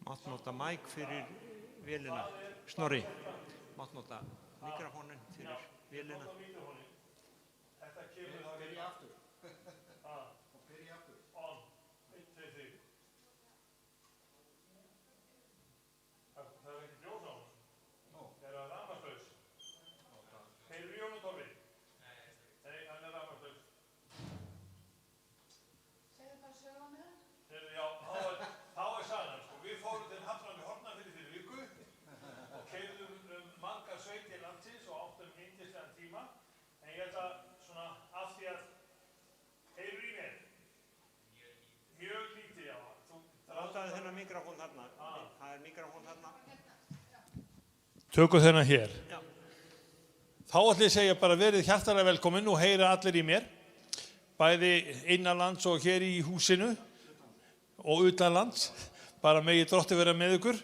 Mátt nota mæk fyrir vélina. Snorri, mátt nota mikrofónin fyrir vélina. Þetta kemur þá í aftur. Og byrja aftur. On. 1, 2, 3. Það ekki ljós á honum. Það rafmagnslaus. Heyrðu í honum, Torfi? Nei, hann rafmagnslaus. Segðu bara söguna með hann. Já, þá sagan, sko. Við fórum til Hafnar við Hornafirði fyrir viku og keyrðum margar sveitir landsins og áttum yndislegan tíma. En ég ætla svona af því að heyrðu í mér. Mjög lítið, já. Notaðu þennan mikrofón þarna. Það mikrofón þarna. Tökum þennan hér. Já. Þá ætla ég að segja bara verið hjartanlega velkomin og heyra allir í mér. Bæði innanlands og hér í húsinu og utanlands. Bara megi Drottinn vera með ykkur.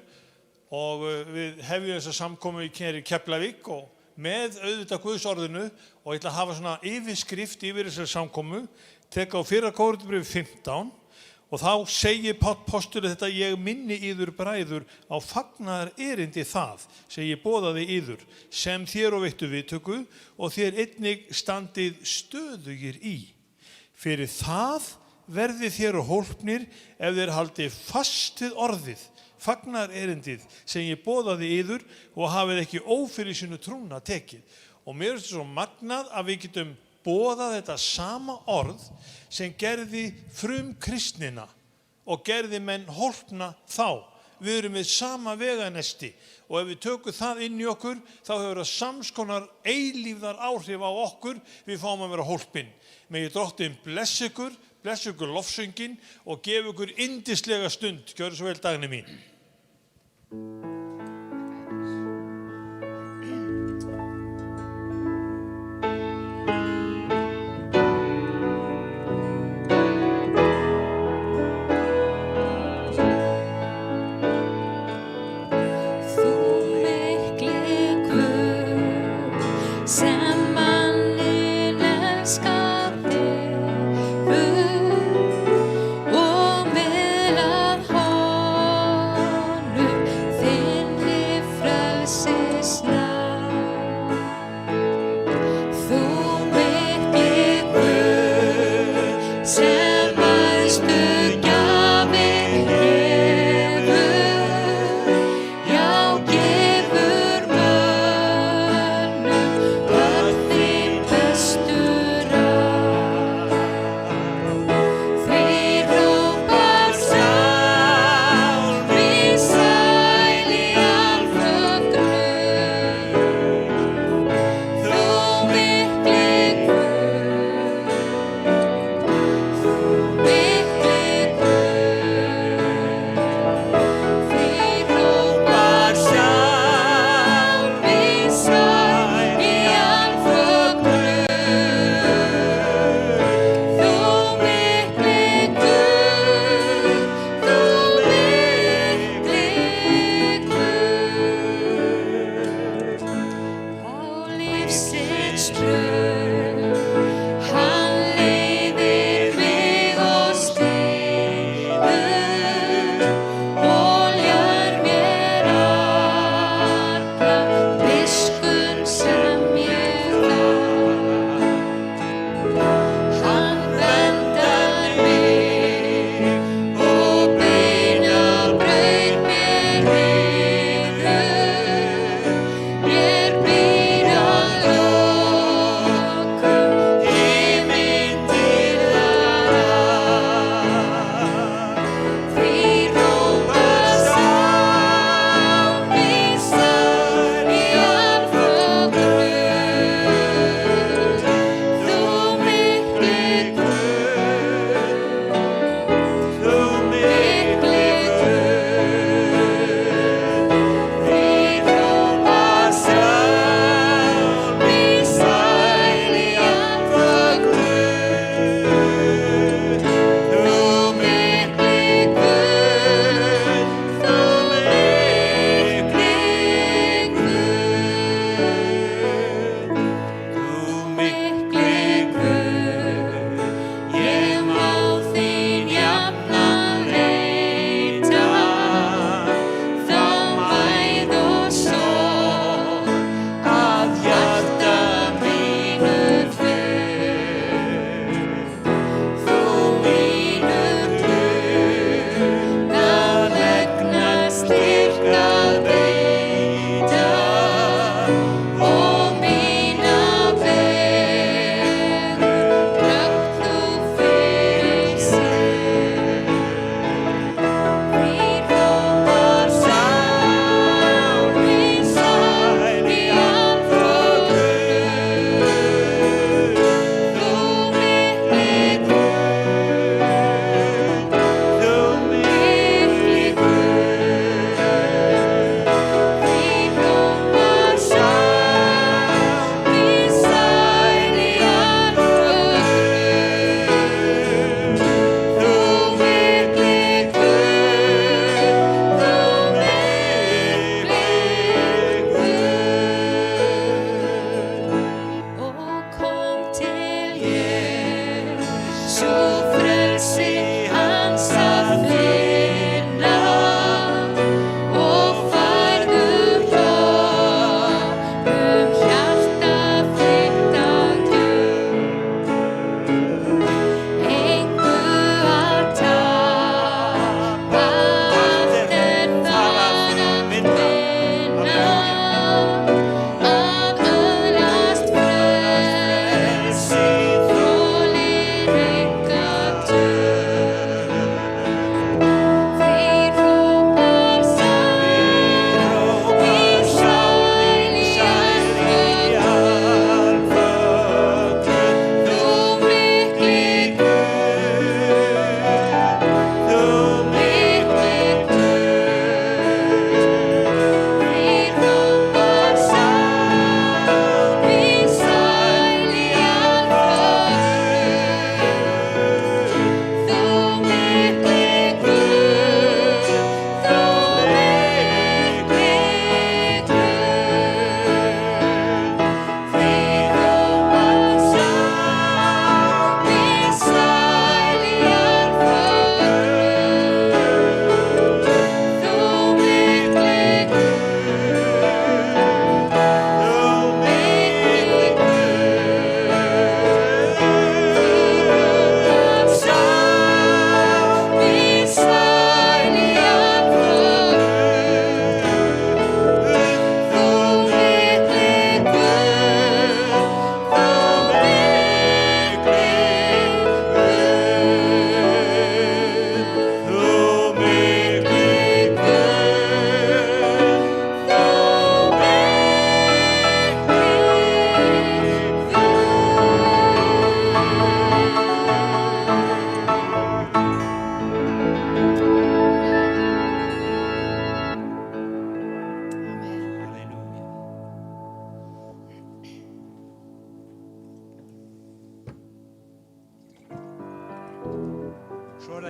Og við hefjum þessa samkomu hér í Keflavík og með auðvitað Guðsorðinu og ég ætla að hafa svona yfirskrift yfir þessari samkomu. Tek á 1. Kórinthubréf 15 og þá segir Páll postuli þetta: ég minni yður bræður á fagnaðar erindi það sem ég boðaði yður, sem þér og veittu viðtöku og þér einnig standið stöðugir í. Fyrir það verðið þér og hólpnir ef þér haldið fast við orðið, fagnaðar erindið sem ég boðaði yður og hafið ekki ófyrir sínu trúna tekið. Og mér finnst svo magnað að við getum boðað þetta sama orð sem gerði kristnina og gerði menn hólpna þá. Við erum við sama veganesti og ef við tökum það inn í okkur þá hefur það samskonar eilífðar áhrif á okkur, við fáum að vera hólpin. Megi Drottinn blessa ykkur lofsöngin og gefa ykkur yndislega stund. Gjörðu svo vel, Dagný mín. Og meðlað honum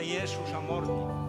mæta Jesús á morgun.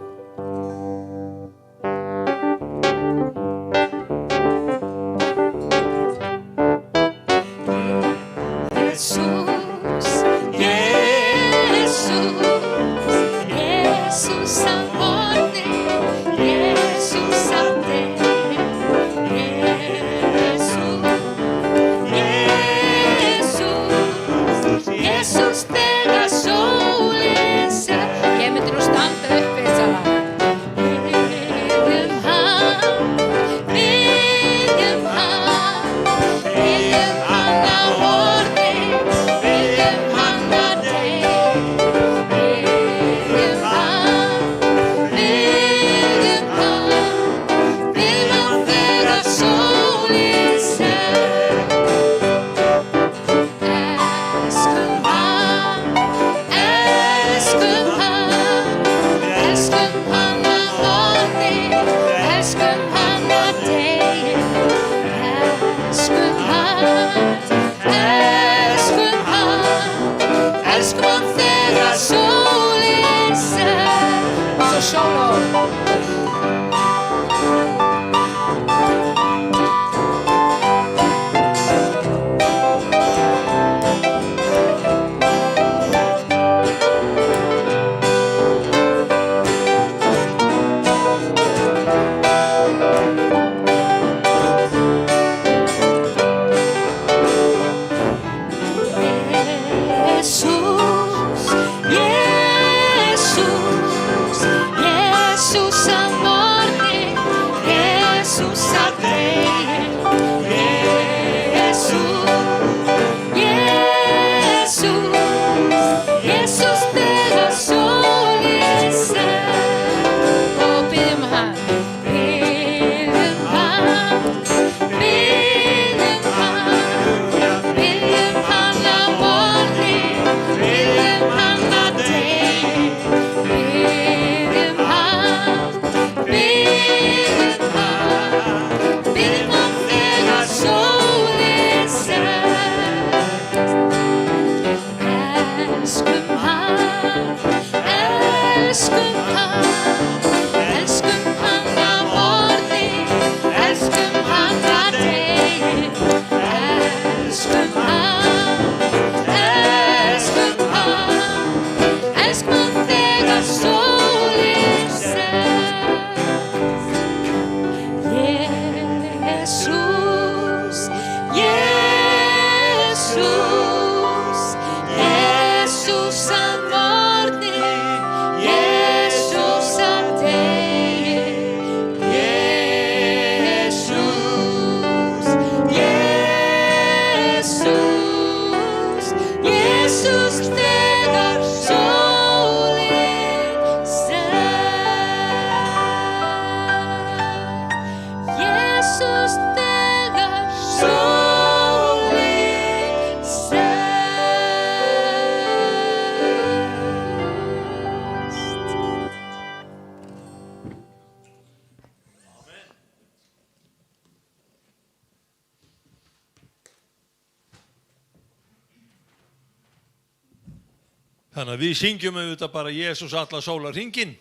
Þannig að við syngjum auðvitað bara Jesús alla sólarhringinn,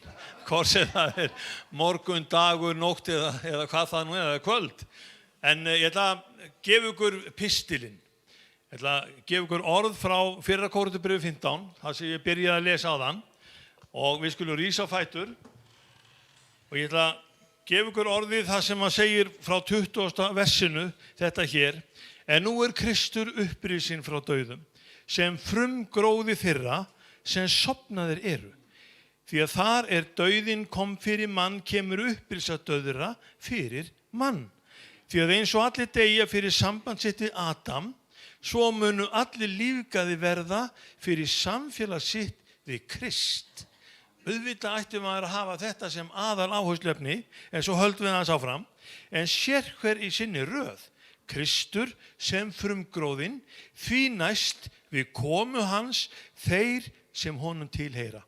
hvort sem það morgun, dagur, nótt eða hvað það nú eða kvöld. En ég ætla að gefa ykkur pistilinn. Ég ætla að gefa ykkur orð frá 1. Kórinthubréfi 15, þar sem ég byrjaði að lesa á þann. Og við skulum rísa á fætur. Og ég ætla að gefa ykkur orðið það sem hann segir frá 20. versinu, þetta hér. En nú Kristur upprisinn frá dauðum, sem frumgróði þeirra sem sofnaðir eru. Því að þar dauðinn kom fyrir mann, kemur upprisa dauðra fyrir mann. Því að eins og allir deyja fyrir samband sitt við Adam, svo munu allir lífgaði verða fyrir samfélag sitt við Krist. Auðvitað ættum maður að hafa þetta sem aðal áherslefni, en svo höldum við aðeins áfram, en sérhver í sinni röð. Kristur sem frumgróðinn, því næst við komu hans þeir sem honum tilheyra.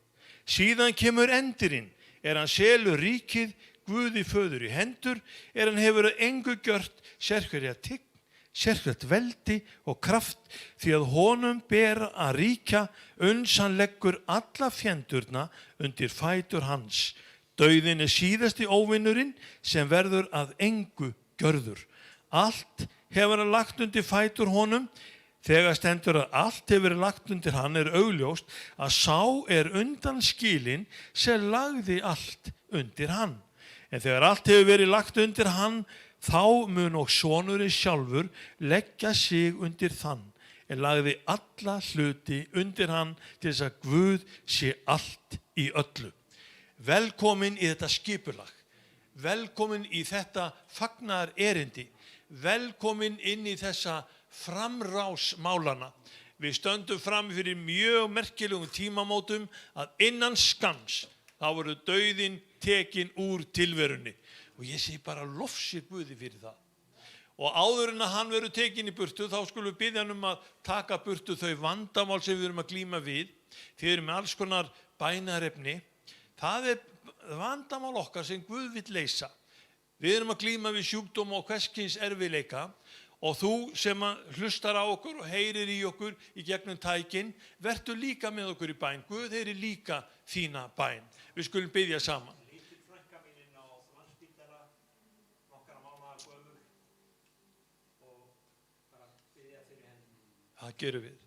Síðan kemur endirinn, hann selur ríkið Guði föður í hendur, hann hefur að engu gjört sérhverja tign, sérstakt veldi og kraft, því að honum ber að ríkja uns hann leggur alla fjendurna undir fætur hans. Dauðinn síðasti óvinnurinn sem verður að engu gjörður. Allt hefur hann lagt undir fætur honum. Þegar stendur að allt hefur verið lagt undir hann augljóst að sá undan skilinn sem lagði allt undir hann. En þegar allt hefur verið lagt undir hann, þá mun og sonurinn sjálfur leggja sig undir þann, en lagði alla hluti undir hann til þess að Guð sé allt í öllu. Velkomin í þetta skipulag, velkomin í þetta fagnaðar erindi, velkomin inn í þessa framrás málana. Við stöndum fram fyrir mjög merkilegum tímamótum að innan skamms þá verður dauðinn tekin úr tilverunni. Og ég segi bara lofsir Guði fyrir það. Og áður en að hann verður tekin í burtu, þá skulum við biðja hann að taka burtu þau vandamál sem við erum að glíma við. Þið erum með alls konar bænarefni. Það vandamál okkar sem Guð vill leysa. Við erum að glíma við sjúkdóma og hvers kyns erfiðleika, og þú sem hlustar á okkur og heyrir í okkur í gegnum tækin, vertu líka með okkur í bæn. Guð heyrir líka þína bæn. Við skulum biðja saman. Lítil frænka mín inn á Landspítala, nokkra mánaða gömul, og bara biðja fyrir henni. Það gerum við.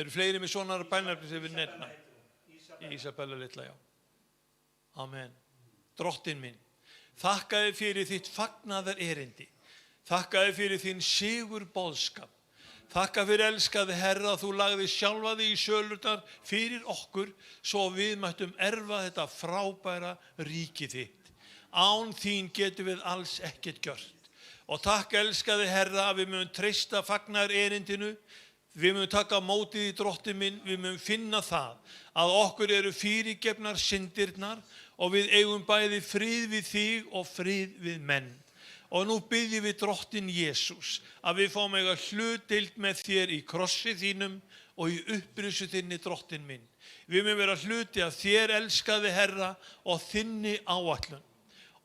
Eru fleiri með svona bænarefni sem við nefna? Ísabella litla, já. Amen. Drottinn minn, þakka þér fyrir þitt fagnaðar erindi. Þakka þér fyrir þín sigur boðskap. Þakka fyrir elskaði Herra að þú lagði sjálfa þig í sölurnar fyrir okkur svo við mættum erfa þetta frábæra ríki þitt. Án þín getum við alls ekkert gjört. Og takk elskaði Herra að við mögum treysta fagnaðar erindinu. Við mögum taka á móti því Drottinn minn, við mögum finna það að okkur eru fyrirgefnar syndirnar og við eigum bæði frið við þig og frið við menn. Og nú biðjum við Drottinn Jesús að við fáum eiga hlutdeild með þér í krossi þínum og í upprisu þinni, Drottinn minn. Við mögum vera hluti af þér elskaði Herra og þinni áætlun.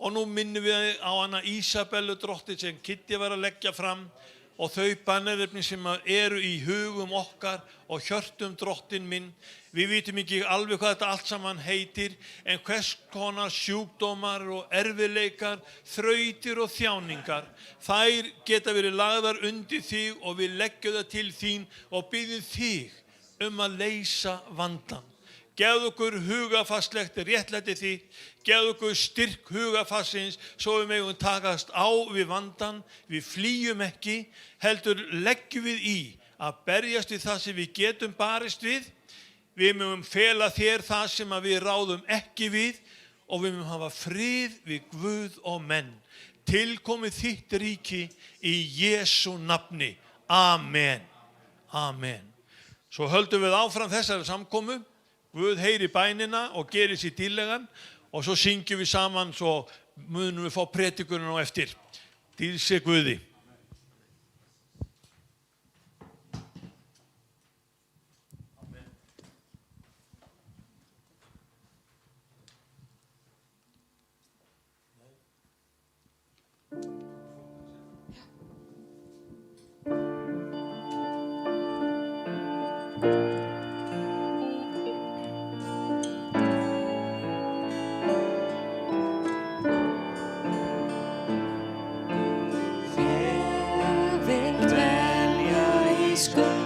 Og nú minnum við á hana Ísabellu Drottinn sem Kitty var að leggja fram, og þau bænarefni sem eru í hugum okkar og hjörtum Drottinn minn. Við vitum ekki alveg hvað þetta allt saman heitir, en hvers konar sjúkdómar og erfiðleikar, þrautir og þjáningar, þær geta verið lagðar undir þig og við leggjum það til þín og biðjum þig að leysa vandann. Gefðu okkur hugafastlegt réttlæti þitt, gefðu okkur styrk hugafassins svo við megum takast á við vandann, við flýjum ekki, heldur leggjum við í að berjast við það sem við getum barist við. Við mögum fela þér það sem við ráðum ekki við og við mögum hafa frið við Guð og menn. Tilkomið þitt ríki í Jesú nafni. Amen. Amen. Svo höldum við áfram þessari samkomu. Guð heyri bænina og gerir sér dýrlegan og svo syngjum við saman svo munum við fá predikunum á eftir. Dýr sé Guði. Good.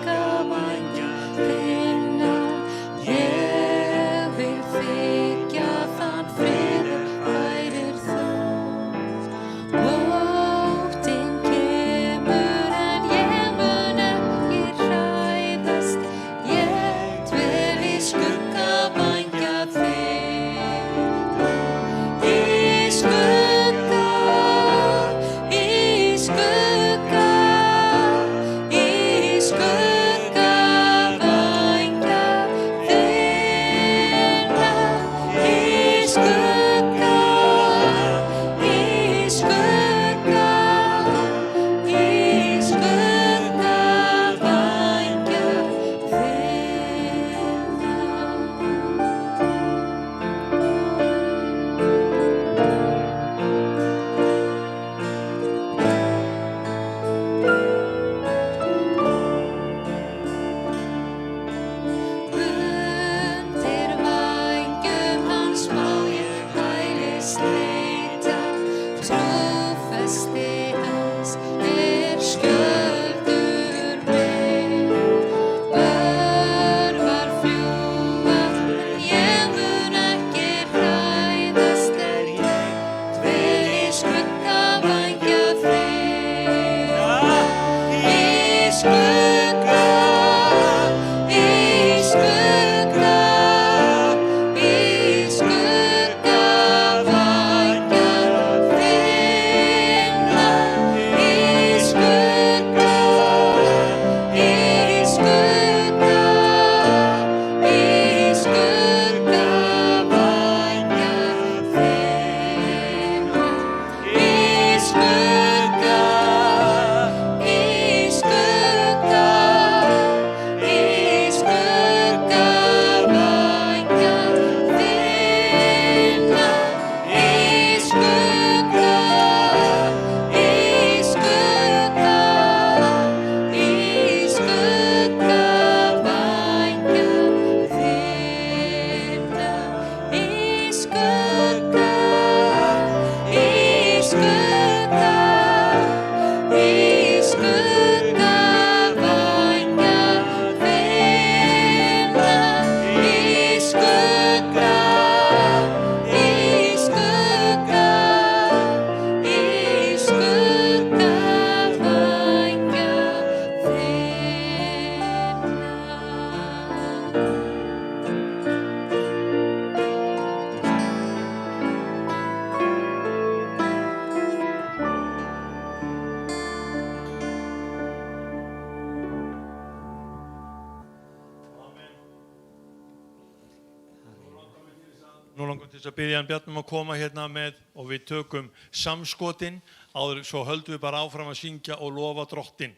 langar til þess að biðja hann Bjarnum að koma hérna með og við tökum samskotin áður svo höldum við bara áfram að syngja og lofa Drottinn.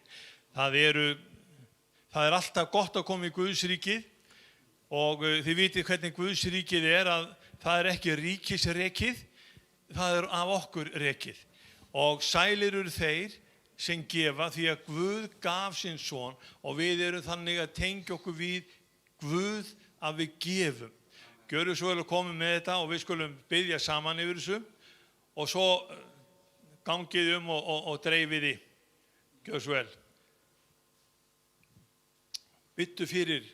Það er alltaf gott að koma í Guðsríkið og þið vitið hvernig Guðsríkið að það er ekki ríkisrekið, það er af okkur rekið. Og sælir eru þeir sem gefa því að Guð gaf sinn son og við erum þannig að tengja okkur við Guð að við gefum. Gjörðu svo vel að koma með þetta og við skulum biðja saman yfir þessu og svo gangið og dreifið í. Gjörðu svo vel. Byttu fyrir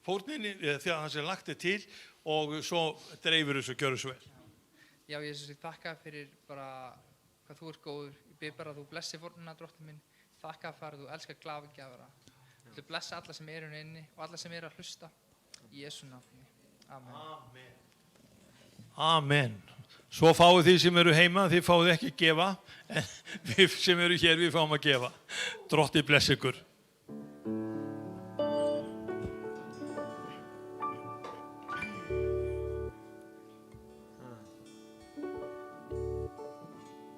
fórninni þegar það sem lagt til og svo dreifir þessu, gjörðu svo vel. Já, ég þakka fyrir bara hvað þú ert góður. Ég bið bara að þú blessi fórnina, Drottinn minn. Þakka fyrir að þú elskar glafagjafara. Þú blessa alla sem eru inni og alla sem eru að hlusta. Í Jesú nafni. Amen. Amen. Svo fáið þið sem eru heima, þið fáið ekki að gefa, en við sem eru hér, við fáum að gefa. Drottinn blessi ykkur.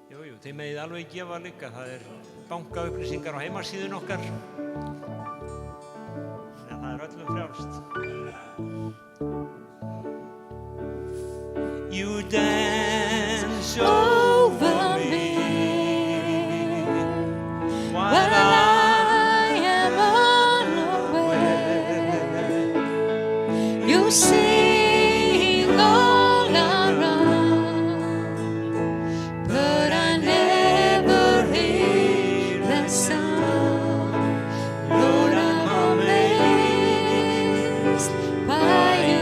Jú, þið megið alveg gefa líka. Það bankaupplýsingar á heimasíðun okkar. En það öllum frjálst. You dance over me while I am unaware. You sing all around, but I never hear that sound. Lord, I'm amazed by you.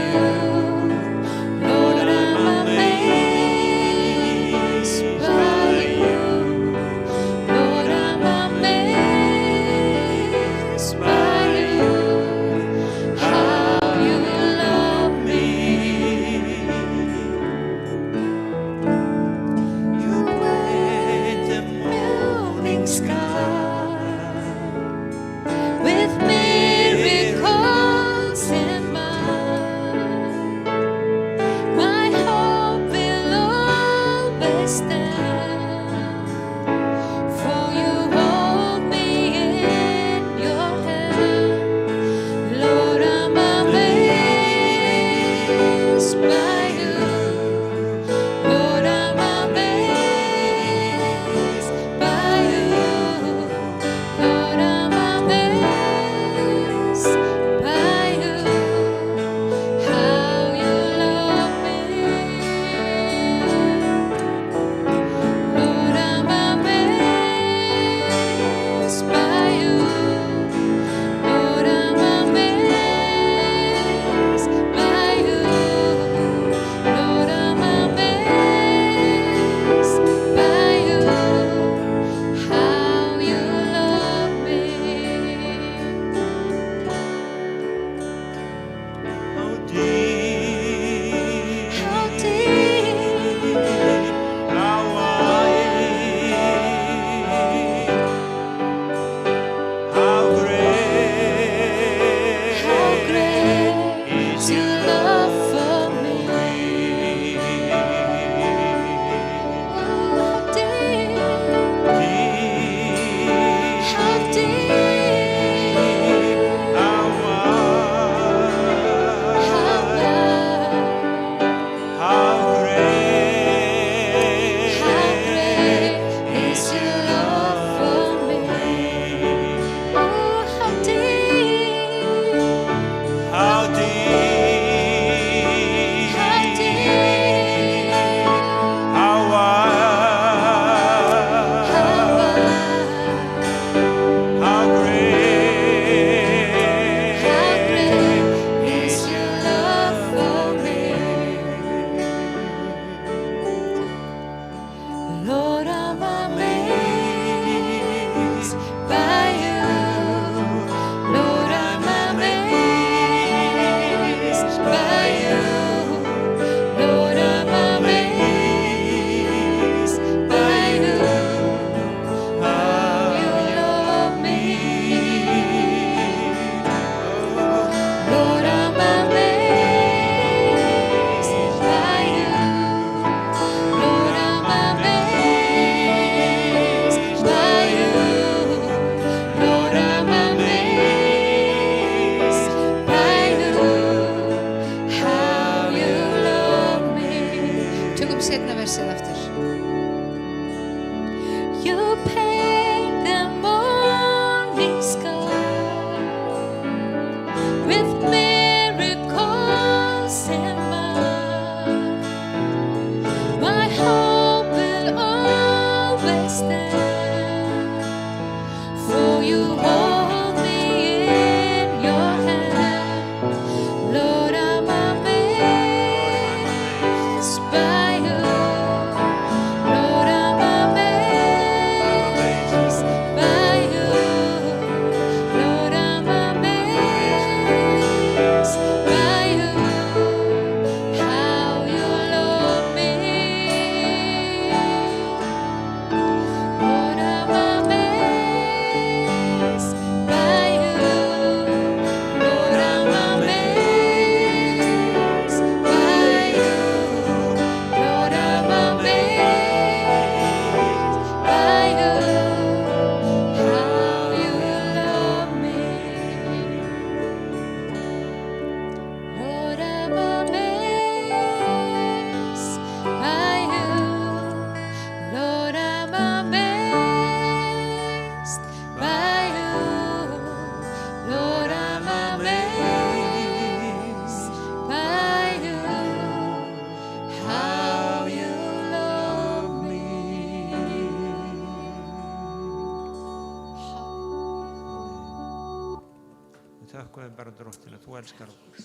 þökkum við bara Drottinn að þú elskar okkur.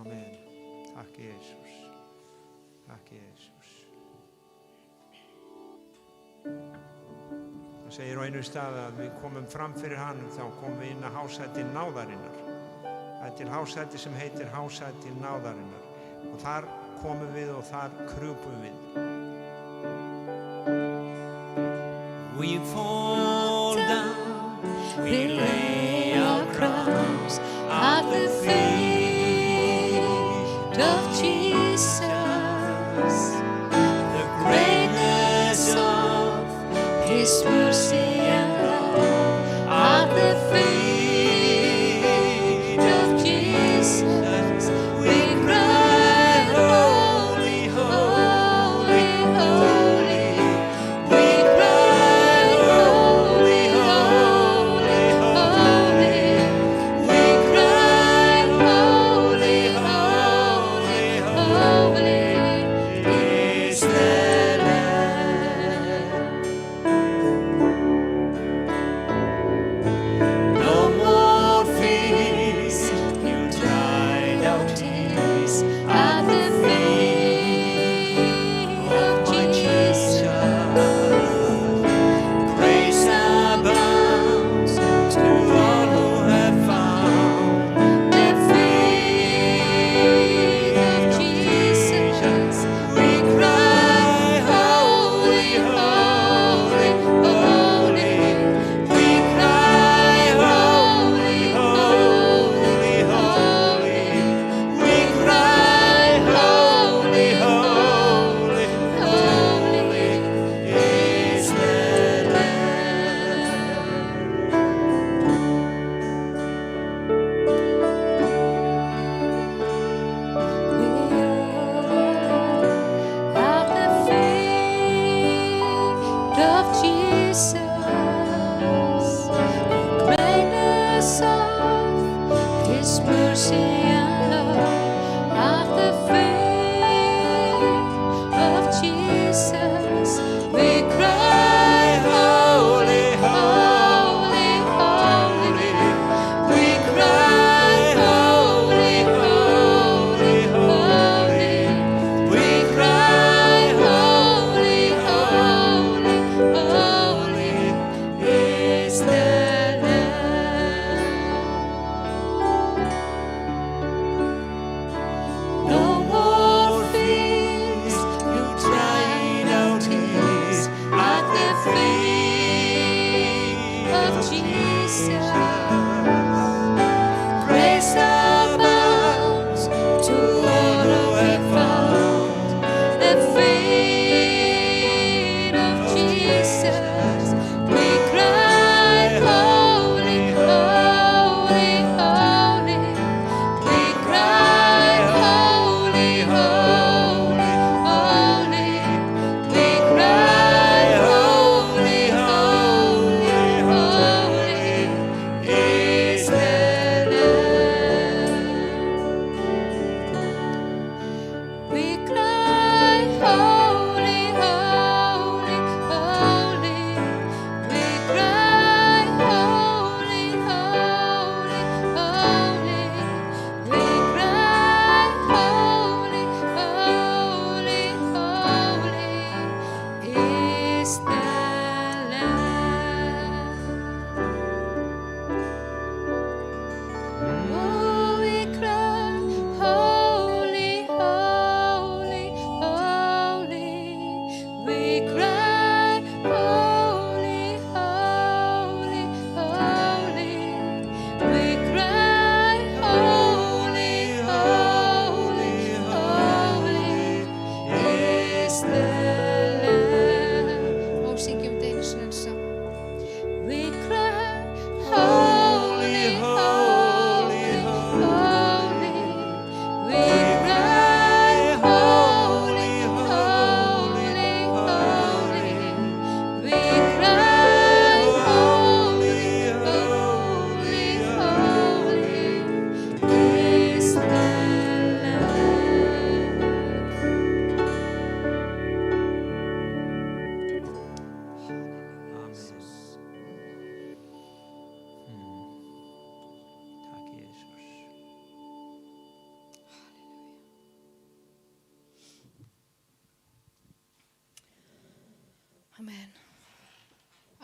Amen. Takk Jesús. Takk Jesús. Það segir á einu stað að við komum fram fyrir hann, þá komum við inn að hásæti náðarinnar. Það er til hásæti sem heitir hásæti náðarinnar. Og þar komum við og þar krjúpum við. We fall down, we lay our crowns at the feet of Jesus. The greatness of His mercy and love at the feet of Jesus. We cry, holy, holy, holy. We cry, holy, holy, holy. We cry, holy, holy, holy is the Lamb. No more feast, you dried out tears at the feet of my Jesus. Grace abounds to all who have found the feet of Jesus. We cry, holy, holy, holy. We cry, holy, holy, holy. We cry, holy, holy, holy is the Lamb. At the feet of Jesus, the greatness of His mercy and love. At the feet of Jesus, we cry, holy, holy, holy. We cry, holy, holy, holy. We cry, holy, holy, holy is the Lamb. No more feast, you dried out tears at the feet of Jesus. Grace abounds to all who have found the feet of Jesus. We cry, holy, holy, holy. We cry, holy, holy, holy. We cry, holy, holy, holy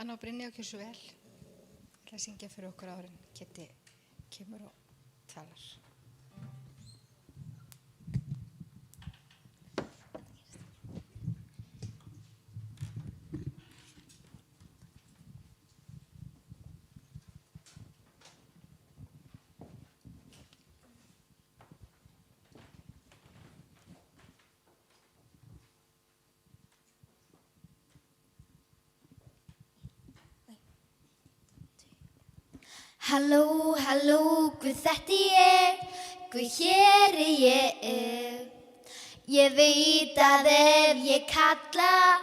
Stefán og Brynja gjörðu svo vel. Ég ætla að syngja fyrir okkur áður en Kiddi kemur og talar. Halló, halló, Guð þetta ég, Guð hér ég. Ég veit að ef ég kalla,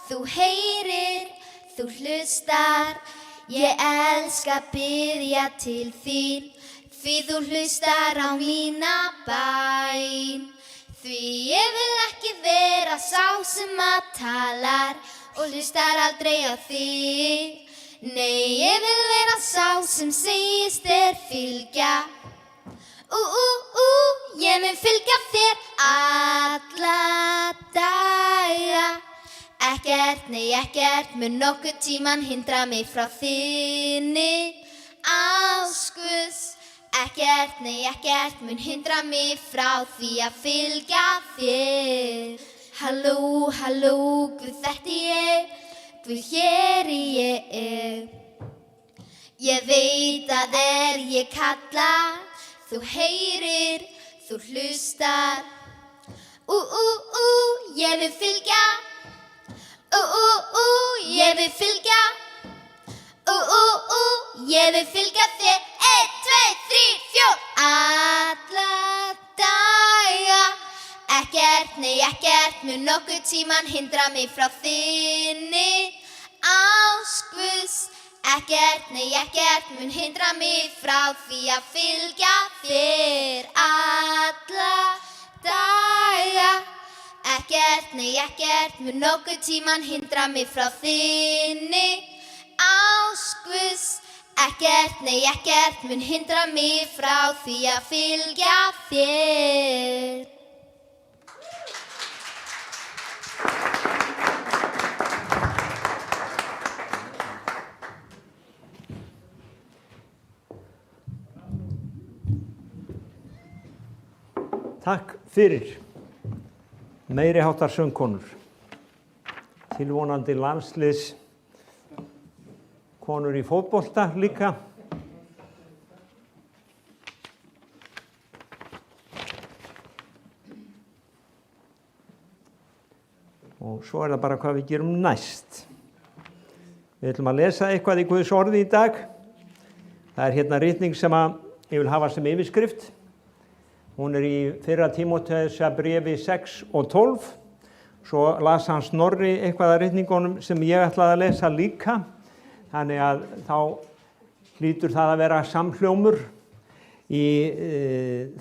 þú heyrir, þú hlustar. Ég elska að biðja til þín, því þú hlustar á mína bæn. Því ég vil ekki vera sá sem að talar og hlustar aldrei á þig. Nei, ég vil vera sá sem segist þér fylgja. Ég mun fylgja þér alla daga. Ekkert, nei ekkert, mun nokkurn tímann hindra mig frá þinni ást Guðs. Ekkert, nei ekkert, mun hindra mig frá því að fylgja þér. Halló, halló, Guð þetta ég, Guð hér ég. Ég veit að ég kalla, þú heyrir, þú hlustar. Ég vil fylgja. Ég vil fylgja. Ég vil fylgja þér. 1, 2, 3, 4. Alla daga. Ekkert, nei ekkert, mun nokkurn tímann hindra mig frá þinni ást Guðs. Ekkert, nei ekkert, mun hindra mig frá því að fylgja þér alla daga. Ekkert, nei ekkert, mun nokkurn tímann hindra mig frá þinni ást Guðs. Ekkert, nei ekkert, mun hindra mig frá því að fylgja þér. Takk fyrir. Meiri háttar söngkonur. Tilvonandi landsliðs konur í fótbolta líka. Og svo það bara hvað við gerum næst. Við ætlum að lesa eitthvað í Guðs orði í dag. Það hérna ritning sem ég vil hafa sem yfirskrift. Hún í 1. Tímóteusarbréfi 6 og 12. Svo las hann Snorri eitthvað af ritningunum sem ég ætlaði að lesa líka. Þannig að þá hlýtur það að vera samhljómur. Í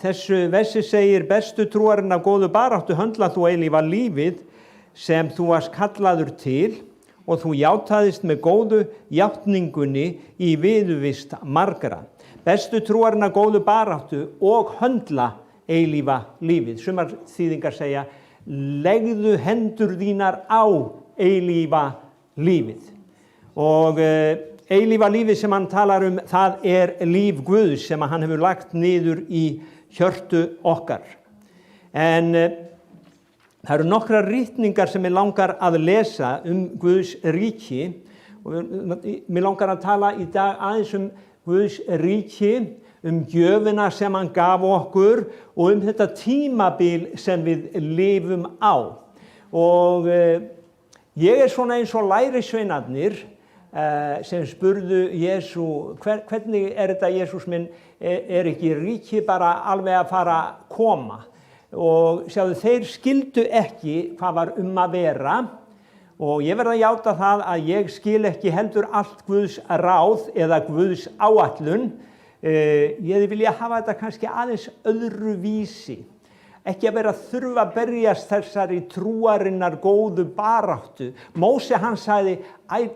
þessu versi segir: bestu trúarinn af góðu baráttu höndla þú eilífa lífið sem þú varst kallaður til og þú játaðist með góðu játningunni í viðurvist margra. Bestu trúarinn af góðu baráttu og höndla eilífa lífið. Sumar þýðingar segja: legðu hendur þínar á eilífa lífið. Og eilífa lífið sem hann talar um, það líf Guðs sem hann hefur lagt niður í hjörtu okkar. En það eru nokkrar ritningar sem mig langar að lesa Guðs ríki. Og mig langar að tala í dag aðeins Guðs ríki, gjöfina sem hann gaf okkur og þetta tímabil sem við lifum á. Og ég svona eins og lærisveinarnir sem spurðu Jesú: hvernig þetta Jesús minn, ekki ríki bara alveg að fara að koma? Og sjáðu, þeir skildu ekki hvað var að vera. Og ég verð að játa það að ég skil ekki heldur allt Guðs ráð eða Guðs áætlun. Ég vilja hafa þetta kannski aðeins öðruvísi. ekki að vera þurfa að berjast þessari trúarinnar góðu baráttu. Móse hann sagði,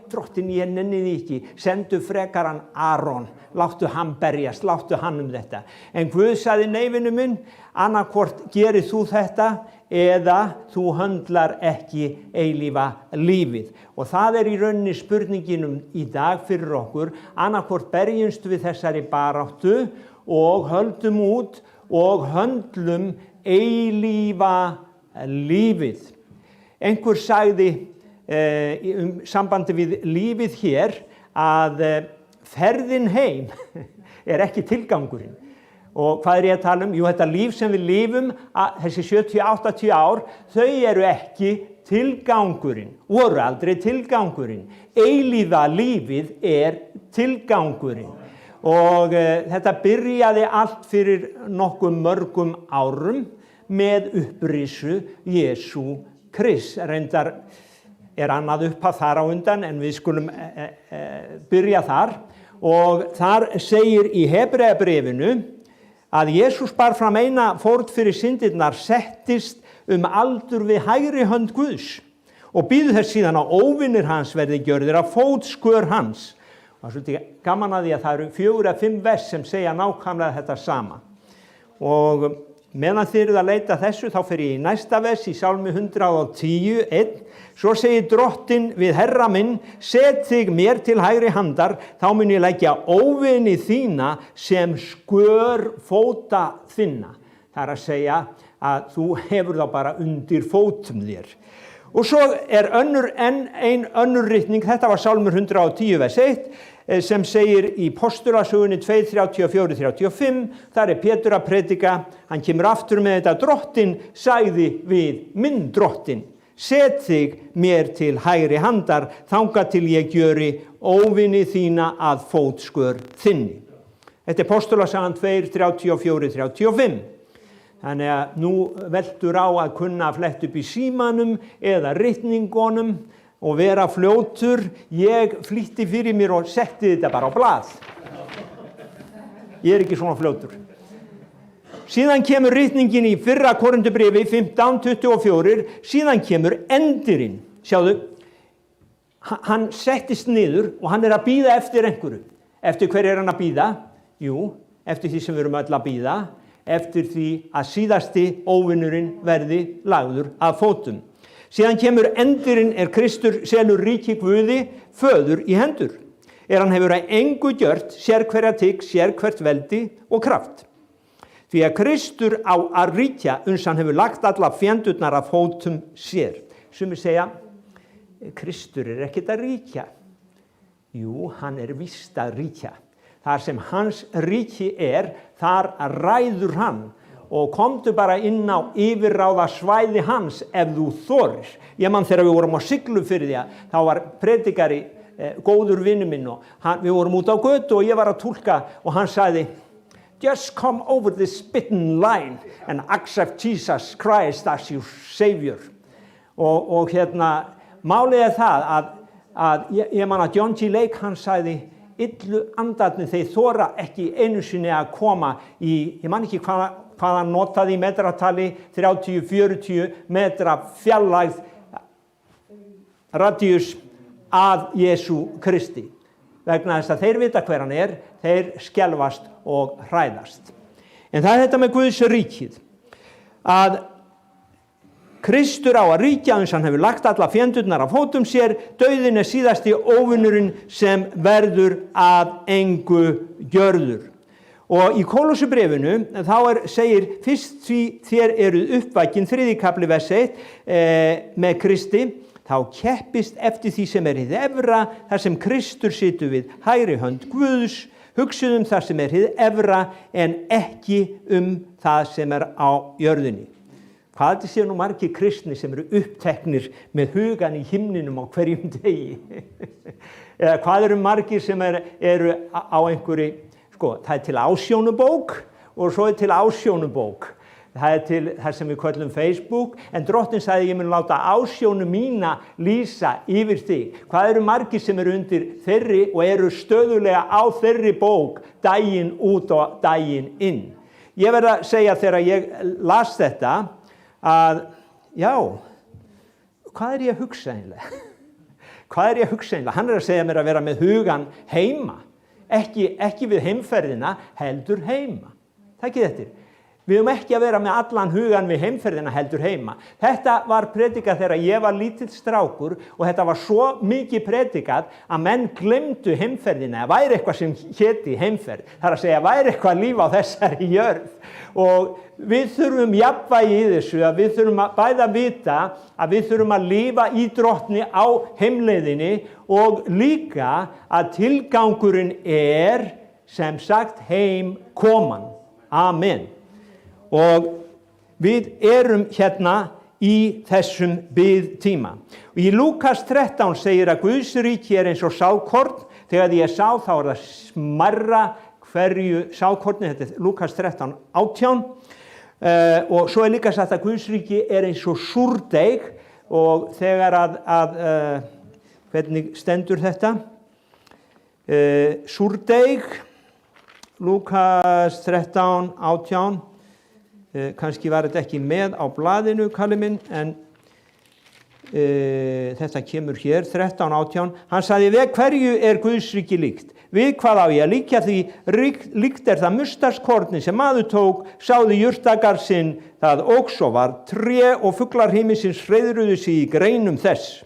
Drottinn, ég nenni því ekki, sendu frekar hann Aron, láttu hann berjast, láttu hann þetta. En Guð sagði, nei vinur minn, annarkvort gerir þú þetta eða þú höndlar ekki eilífa lífið. Og það í rauninni spurninginum í dag fyrir okkur, annarkvort berjumst við þessari baráttu og höldum út og höndlum eilífa lífið. Einhver sagði sambandi við lífið hér að ferðin heim ekki tilgangurinn. Og hvað ég að tala um? Jú, þetta líf sem við lifum, þessi 70-80 ár, þau ekki tilgangurinn, voru aldrei tilgangurinn. Eilífa lífið tilgangurinn. Og þetta byrjaði allt fyrir nokkuð mörgum árum með upprisu Jesú Krists. Reyndar annað upphaf þar á undan, en við skulum byrja þar. Og þar segir í Hebreabréfinu að Jesús bar fram eina fórn fyrir syndirnar, settist aldur við hægri hönd Guðs og býður þess síðan að óvinir hans verði gjörðir af fótskör hans. Og það svolítið gaman að því að það eru 4 eða 5 vers sem segja nákvæmlega þetta sama. Og meðan þið eruð að leita þessu, þá fer ég í næsta vers í Sálmi 110:1. Svo segir Drottinn við Herra minn, set þig mér til hægri handar, þá mun ég leggja óvini þína sem skör fóta þinna. Það að segja að þú hefur þá bara undir fótum þér. Og svo ein önnur ritning, þetta var Sálmur 110 vers 1, sem segir í Postulasögunni 2:34-35, þar Pétur að predika, hann kemur aftur með þetta, Drottinn sagði við minn Drottinn, set þig mér til hægri handar, þangað til ég gjöri óvini þína að fótskör þinni. Þetta Postulasagan 2:34-35. Þannig að nú veldur á að kunna að fletta upp í símanum eða ritningunum og vera fljótur. Ég flýtti fyrir mér og setti þetta bara á blað. Ég ekki svona fljótur. Síðan kemur ritningin í 1. Korintubréfi 15:24, síðan kemur endirinn. Sjáðu, hann settist niður og hann að bíða eftir einhverju. Eftir hver hann að bíða? Jú, eftir því sem við erum öll að bíða, eftir því að síðasti óvinurinn verði lagður að fótum. Síðan kemur endirinn Kristur selur ríki Guði, föður í hendur. Hann hefur að engu gjört, sérhverja tign, sérhvert veldi og kraft. Því að Kristur á að ríkja, hann hefur lagt alla fjendurnar að fótum sér. Sumir segja, Kristur ekkert að ríkja. Jú, hann víst að ríkja. Þar sem hans ríki þar ræður hann. Og komdu bara inn á yfirráða svæði hans ef þú þorir. Ég man þegar við vorum á siglu fyrir því að þá var predikari, góður vinur minn, og við vorum út á götu og ég var að túlka og hann sagði, just come over this bitten line and accept Jesus Christ as your Savior. Og málið það að ég man að John G. Lake hann sagði, illu andarnir þeir þora ekki einu sinni að koma í, ég man ekki hvað hann notaði í metratali, 30-40 metra fjarlægð radíus að Jesú Kristi. Vegna þess að þeir vita hver hann þeir skelfast og hræðast. En það þetta með Guðs ríkið, að Kristur á að ríkja, hann hefur lagt alla fjendurnar af fótum sér, dauðinn síðasti óvinurinn sem verður að engu gjörður. Og í Kólossubréfinu þá segir, fyrst því þér eruð uppvakin, 3. kafli vers 1, með Kristi, þá keppist eftir því sem hið efra, þar sem Kristur situr við hægri hönd Guðs, hugsuðum það sem hið efra en ekki það sem á jörðinni. Hvað þetta séu nú margir kristni sem eru uppteknir með hugan í himninum á hverjum degi? Eða hvað eru margir sem eru á einhverju, það til ásjónubók og svo til ásjónubók. Það til það sem við köllum Facebook, en Drottinn sagði ég mun láta ásjónu mína lýsa yfir þig. Hvað eru margir sem eru undir þeirri og eru stöðulega á þeirri bók daginn út og daginn inn? ég verð að segja þegar ég las þetta að, já, hvað ég að hugsa einlega? Hvað ég að hugsa einlega? Hann að segja mér að vera með hugan heima. Ekki við heimferðina, heldur heima. Takið eftir. Við höfum ekki að vera með allan hugan við heimferðina, heldur heima. Þetta var predikað þegar ég var lítill strákur og þetta var svo mikið predikað að menn glemdu heimferðina, að væri eitthvað sem héti heimferð. Það að segja, væri eitthvað líf á þessari jörð. Og við þurfum jafnvægi í þessu, að við þurfum að bæða vita að við þurfum að lifa í Drottni á heimleiðinni og líka að tilgangurinn sem sagt heimkoman. Amen. Og við erum hérna í þessum biðtíma. Og í Lúkas 13 segir að Guðs ríki eins og sákorn. Þegar ég sá þá það smærra hverju sákorni, þetta Lúkas 13:18. Og svo líka sagt að Guðs ríki eins og súrdeig og þegar hvernig stendur þetta? Súrdeig, Lúkas 13:18. Kannski var þetta ekki með á blaðinu, Kalli minn, en þetta kemur hér, 13:18. Hann sagði, við hverju Guðs ríki líkt? Við hvað á ég að líkja því? Líkt það mustaskorni sem maður tók, sáði jurtagarð sinn, það óx og var tré og fuglar himinsins hreiðruðu sig í greinum þess.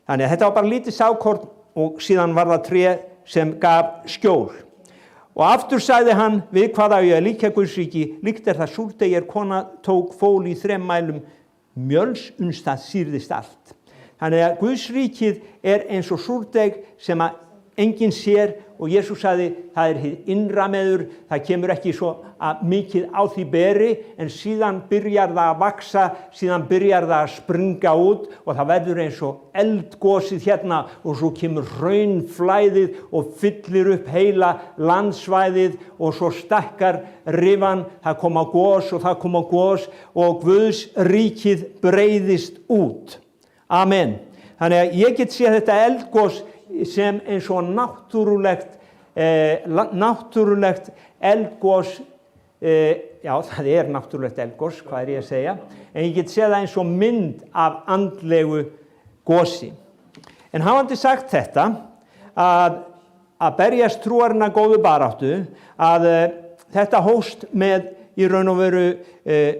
Þannig að þetta var bara lítið sákorn og síðan var það tré sem gaf skjól. Og aftur sagði hann, við hvað á ég að líkja Guðs ríki, líkt það súrdeig kona tók fól í 3 mælum mjöls uns það sýrðist allt. Þannig að Guðs ríkið eins og súrdeig sem að enginn sér og Jesús sagði, það hið innra meður, það kemur ekki svo mikið á því beri, en síðan byrjar það að vaksa, síðan byrjar það að springa út og það verður eins og eldgosið hérna og svo kemur hraunflæðið og fyllir upp heila landsvæðið og svo stakkar rifan, það kom á gos og það kom á gos og Guðs ríkið breiðist út. Amen. Þannig að ég get séð þetta eldgos sem eins og náttúrulegt eldgos, já það náttúrulegt eldgos, hvað ég að segja, en ég get séð það eins og mynd af andlegu gosi. En hafandi sagt þetta, að berjast trúarina góðu baráttu, að þetta hófst með í raun og veru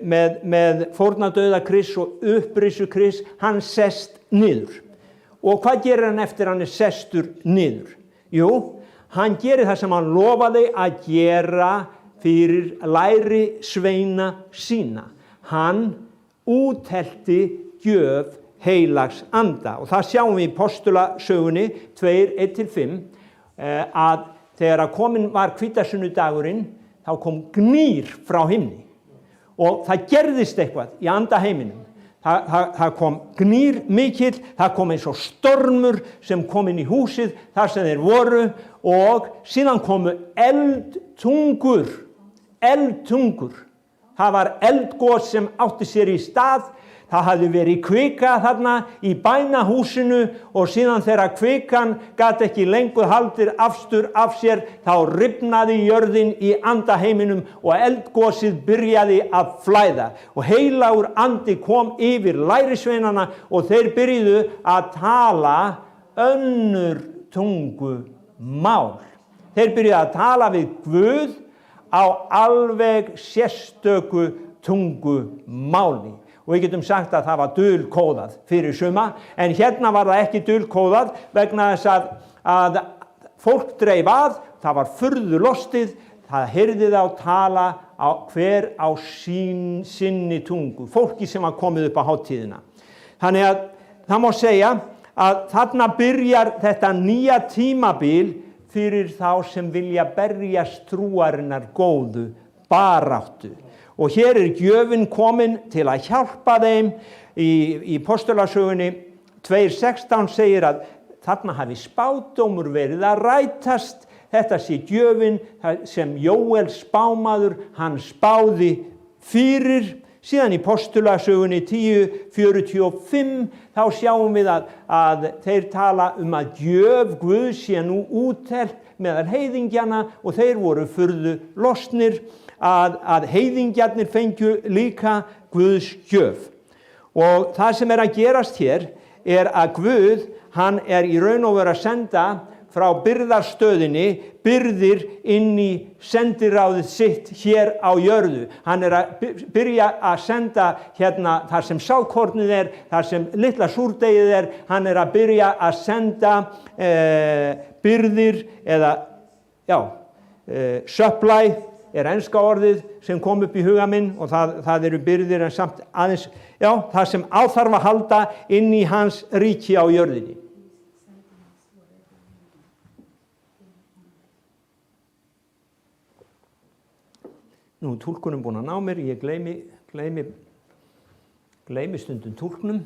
með fórnardauða Krists og upprisu Krists, hann sest niður. Og hvað gerir hann eftir hann sestur niður? Jú, hann gerir það sem hann lofaði að gera fyrir læri sveina sína. Hann úthelti gjöf heilags anda. Og það sjáum við í postulasögunni 2:1-5 að þegar komin var hvítasunudagurinn, þá kom gnýr frá himni. Og það gerðist eitthvað í andaheiminum. Það kom gnýr mikill, það kom eins og stormur sem kom inn í húsið þar sem þeir voru og síðan komu eldtungur. Það var eldgos sem átti sér í stað, það hafði verið kvika þarna í bænahúsinu og síðan þegar kvikan gat ekki lengur haldið afstur af sér, þá rifnaði jörðin í andaheiminum og eldgosið byrjaði að flæða. Og heilagur andi kom yfir lærisveinana og þeir byrjuðu að tala önnur tungumál. Þeir byrjuðu að tala við Guð á alveg sérstöku tungumáli. Og við getum sagt að það var dulkóðað fyrir suma, en hérna var það ekki dulkóðað vegna þess að fólk dreif að, það var furðu lostið, það heyrði þá tala hver á sinni tungu, fólki sem var komið upp á hátíðina. Þannig að það má segja að þarna byrjar þetta nýja tímabil fyrir þá sem vilja berjast trúarinnar góðu baráttu. Og hér gjöfin komin til að hjálpa þeim. Í postulasögunni 2:16 segir að þarna hafi spádómur verið að rætast. Þetta sé gjöfin sem Jóel spámaður, hann spáði fyrir. Síðan í postulasögunni 10:45 þá sjáum við að þeir tala að gjöf Guðs sé nú úthelt meðal heiðingjana og þeir voru furðu lostnir. að heiðingjarnir fengju líka Guðs gjöf. Og það sem að gerast hér að Guð, hann í raun og veru að senda frá byrðarstöðinni byrðir inn í sendiráðið sitt hér á jörðu. Hann að byrja að senda hérna þar sem sáðkornið þar sem litla súrdegið hann að byrja að senda byrðir eða, supply enska orðið sem kom upp í huga minn og það eru byrðir en samt aðeins, það sem á þarf að halda inn í hans ríki á jörðinni. Nú túlkunum búin að ná mér, ég gleymi stundum túlknum.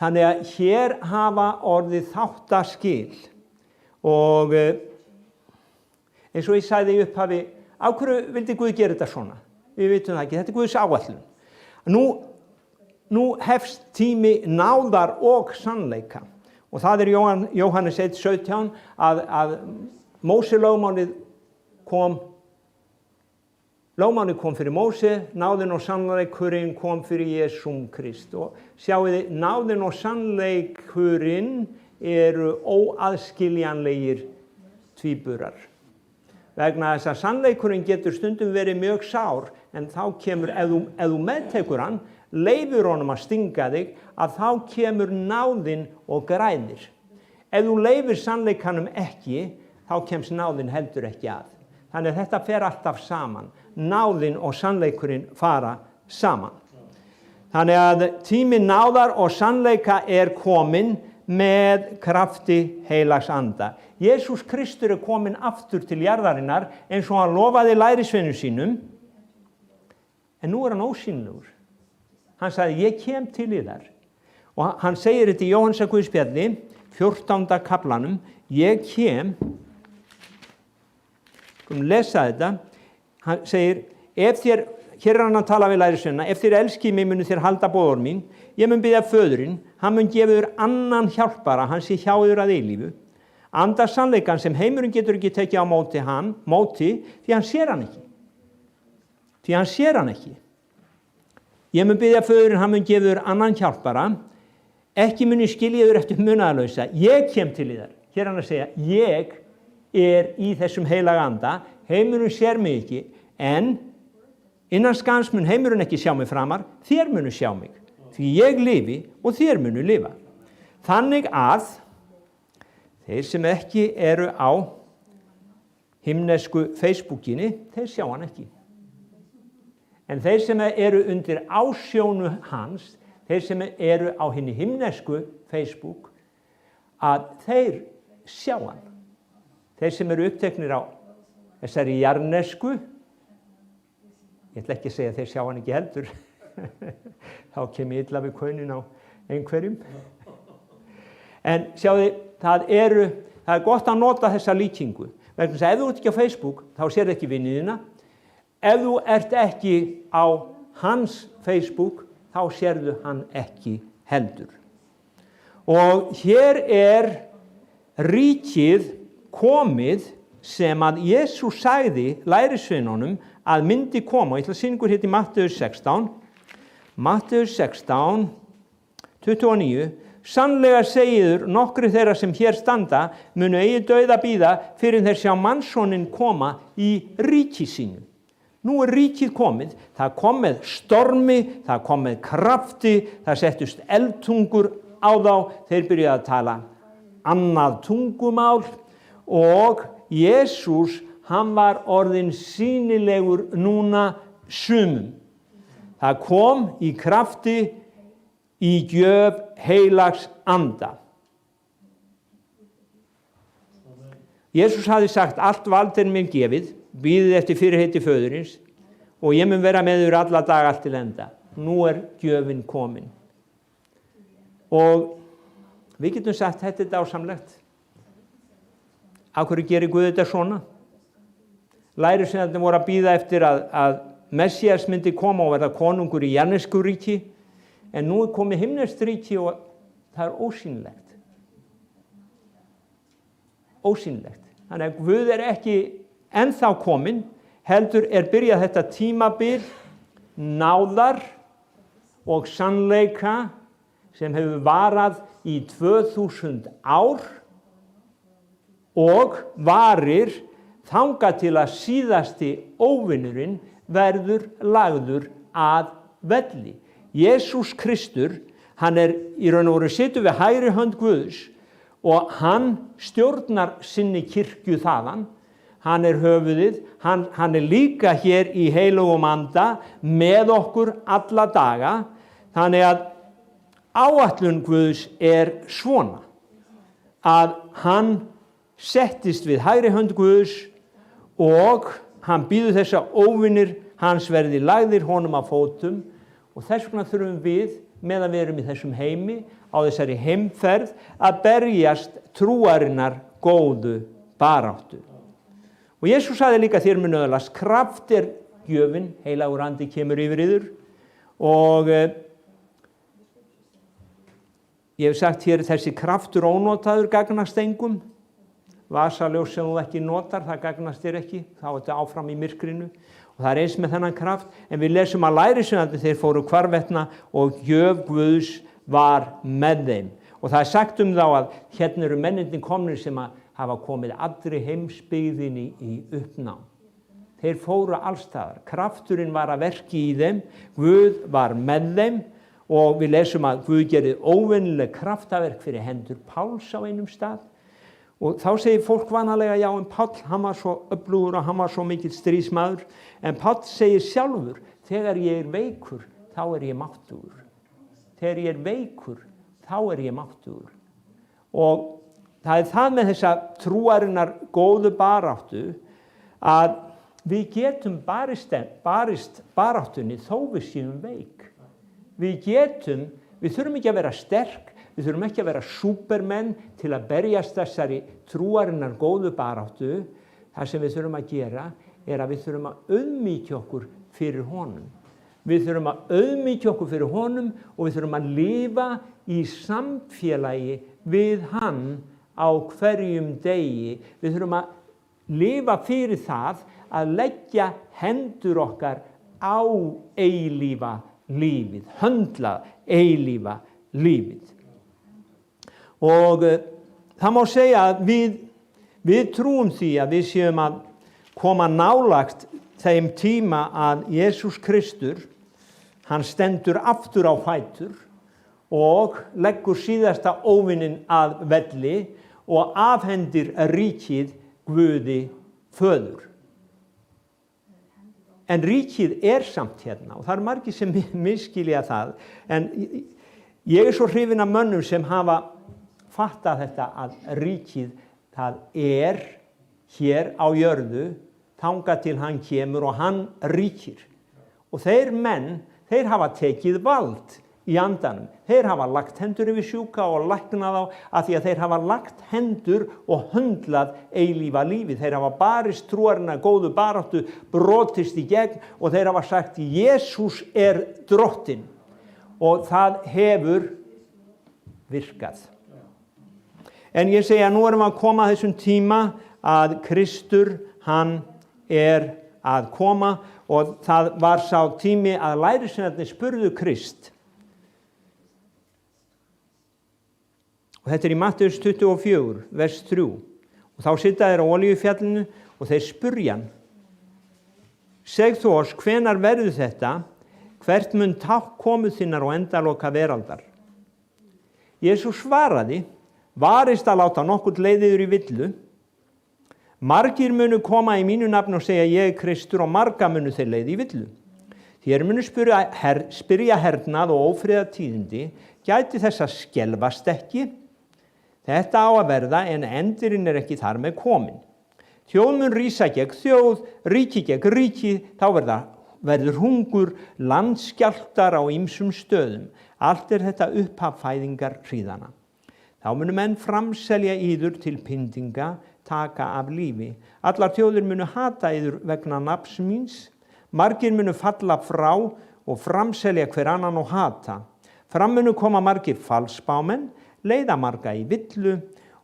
Þannig að hér hafa orðið þáttaskil og eins og ég sagði í upphafi, af hverju vildi Guð gera þetta svona? Við vitum það ekki, þetta Guðs áætlun. Nú hefst tími náðar og sannleika og það Jóhannes 1:17 að Móselögmálið Lögmálið kom fyrir Móse, náðin og sannleikurinn kom fyrir Jesúm Krist. Og sjáiði, náðin og sannleikurinn eru óaðskiljanlegir tvíburar. Vegna þess að sannleikurinn getur stundum verið mjög sár, en þá kemur, ef þú meðtekur hann, leyfir honum að stinga þig, að þá kemur náðin og græðir. Ef þú leyfir sannleikanum ekki, þá kemst náðin heldur ekki að. Þannig að þetta fer alltaf saman. Náðin og sannleikurinn fara saman. Þannig að tími náðar og sannleika kominn með krafti heilags anda. Jesús Kristur kominn aftur til jarðarinnar eins og hann lofaði lærisveinum sínum, en nú hann ósýnilegur. Hann sagði, ég kem til yðar. Og hann segir þetta í Jóhannesarguðspjalli, 14. kaflanum, ég kem, lesa þetta, hann segir, hér hann að tala við lærisveinana, ef þér elskið mig munu þér halda boðorð mín, ég mun biðja föðurinn, hann mun gefa þér annan hjálpara, hann sé hjá þér að eilífu, anda sannleikan sem heimurinn getur ekki tekið á móti, því hann sér hann ekki. Ég mun biðja föðurinn, hann mun gefa þér annan hjálpara, ekki muni skilja þér eftir munaðarlausa, ég kem til þér, hér hann að segja, ég í þessum heilaga anda, heimurinn sér mig ekki, en innan skans mun heimurinn ekki sjá mig framar, þér munu sjá mig, því ég lifi og þér munu lifa. Þannig að þeir sem ekki eru á himnesku Facebookinni, þeir sjá hann ekki. En þeir sem eru undir ásjónu hans, þeir sem eru á hinni himnesku Facebook, að þeir sjá hann. Þeir sem eru uppteknir á þessari jarnesku, ég ætla ekki að segja að þeir sjá hann ekki heldur, þá kem ég illa við kaunin á einhverjum. En sjáðu, það er gott að nota þessa líkingu. Vegna þess að ef þú ert ekki á Facebook, þá sérðu ekki viniðina. Ef þú ert ekki á hans Facebook, þá sérðu hann ekki heldur. Og hér ríkið komið sem að Jesús sagði lærisveinunum að myndi koma. Og ég ætla að sýna ykkur hérna í Mattheus 16, 29. Sannlega segiður nokkrir þeirra sem hér standa munu eigi dauða bíða fyrir þeir sjá mannssoninn koma í ríki sínu. Nú ríkið komið, það kom með stormi, það kom með krafti, það settust eldtungur á þá, þeir byrjuðu að tala annað tungumál og Jesús, hann var orðinn sýnilegur núna sumum. Það kom í krafti í gjöf heilags anda. Jesús hafði sagt, allt vald mér gefið, bíðið eftir fyrirheiti föðurins og ég mun vera með þér alla daga allt til enda. Nú gjöfin komin. Og við getum sagt, þetta dásamlegt. Af hverju gerir Guð þetta svona? Lærisveinarnir voru að bíða eftir að Messías myndi koma og verða konungur í jarnesku ríki, en nú komið himneskt ríki og það ósýnilegt. Ósýnilegt. Þannig að Guð ekki ennþá kominn, heldur byrjað þetta tímabil náðar og sannleika sem hefur varað í 2000 ár og varir þangað til að síðasti óvinurinn verður lagður að velli. Jesús Kristur, hann í raun og veru situr við hægri hönd Guðs og hann stjórnar sinni kirkju þaðan. Hann höfuðið, hann líka hér í heilugum anda með okkur alla daga. Þannig að áætlun Guðs svona að hann settist við hægri hönd Guðs og hann býður þess að óvinir hans verði lagðir honum að fótum og þess vegna þurfum við meðan við erum í þessum heimi á þessari heimferð að berjast trúarinnar góðu baráttu. Og Jesús sagði líka þér mun öðlast kraft gjöfin, heilagur andi kemur yfir yður og ég hef sagt hér þessi kraftur ónotaður gagnast engum. Vasaljós sem þú ekki notar, það gagnast þér ekki, þá þetta áfram í myrkrinu og það eins með þennan kraft, en við lesum að lærisveinarnir þeir fóru hvarvetna og gjöf Guðs var með þeim. Og það sagt þá að hérna eru mennirnir komnir sem að hafa komið allri heimsbyggðinni í uppnám. Þeir fóru allstaðar, krafturinn var að verki í þeim, Guð var með þeim og við lesum að Guð gerði óvenjuleg kraftaverk fyrir hendur Páls á einum stað. Og þá segir fólk vanalega, já, en Páll, hann var svo öflugur og hann var svo mikill stríðsmaður. En Páll segir sjálfur, þegar ég veikur, þá ég máttugur. Þegar ég veikur, þá ég máttugur. Og það það með þessa trúarinnar góðu baráttu, að við getum barist baráttunni þó við séum veik. Við þurfum ekki að vera sterk, við þurfum ekki að vera súpermenn til að berjast þessari trúarinnar góðu baráttu. Það sem við þurfum að gera að við þurfum að auðmýkja okkur fyrir honum. Við þurfum að auðmýkja okkur fyrir honum og við þurfum að lifa í samfélagi við hann á hverjum degi. Við þurfum að lifa fyrir það að leggja hendur okkar á eilífa lífið, höndla eilífa lífið. Og það má segja að við trúum því að við séum að koma nálagt þeim tíma að Jesús Kristur, hann stendur aftur á fætur og leggur síðasta óvininn að velli og afhendir ríkið Guði Föður. En ríkið samt hérna og það margir sem misskilja það. En ég svo hrifinn af mönnum sem hafa fattað þetta að ríkið það hér á jörðu þangað til hann kemur og hann ríkir. Og þeir menn, þeir hafa tekið vald í andanum. Þeir hafa lagt hendur yfir sjúka og læknað á að því að þeir hafa lagt hendur og höndlað eilífa lífið. Þeir hafa barist trúarinnar góðu baráttu, brotist í gegn og þeir hafa sagt Jesús drottinn og það hefur virkað. En ég segi að nú erum við að koma að þessum tíma að Kristur, hann að koma og það var sá tími að lærisveinarnir spurðu Krist. Og þetta í Mattheus 24, vers 3. Og þá sitja þeir á Olíufjallinu og þeir spurja hann. Seg þú oss, hvenar verður þetta? Hvert mun tákn komu þinnar og endaloka veraldar? Jesús svaraði, varist að láta nokkurn leiðiður í villu. Margir munu koma í mínu nafni og segja ég Kristur og marga munu þeir leiði í villu. Þér munu spyrja hernað og ófriðartíðindi, gæti þess að skelfast ekki. Þetta á að verða en endirinn ekki þar með komin. Þjóð mun rísa gegn þjóð, ríki gegn ríki, þá verður hungur, landskjálftar á ýmsum stöðum. Allt þetta upphaf fæðingar hríðana. Þá munu menn framselja yður til pyndinga, taka af lífi. Allar þjóðir munu hata yður vegna nafns míns. Margir munu falla frá og framselja hver annan og hata. Fram munu koma margir falsspámenn, leiða marga í villu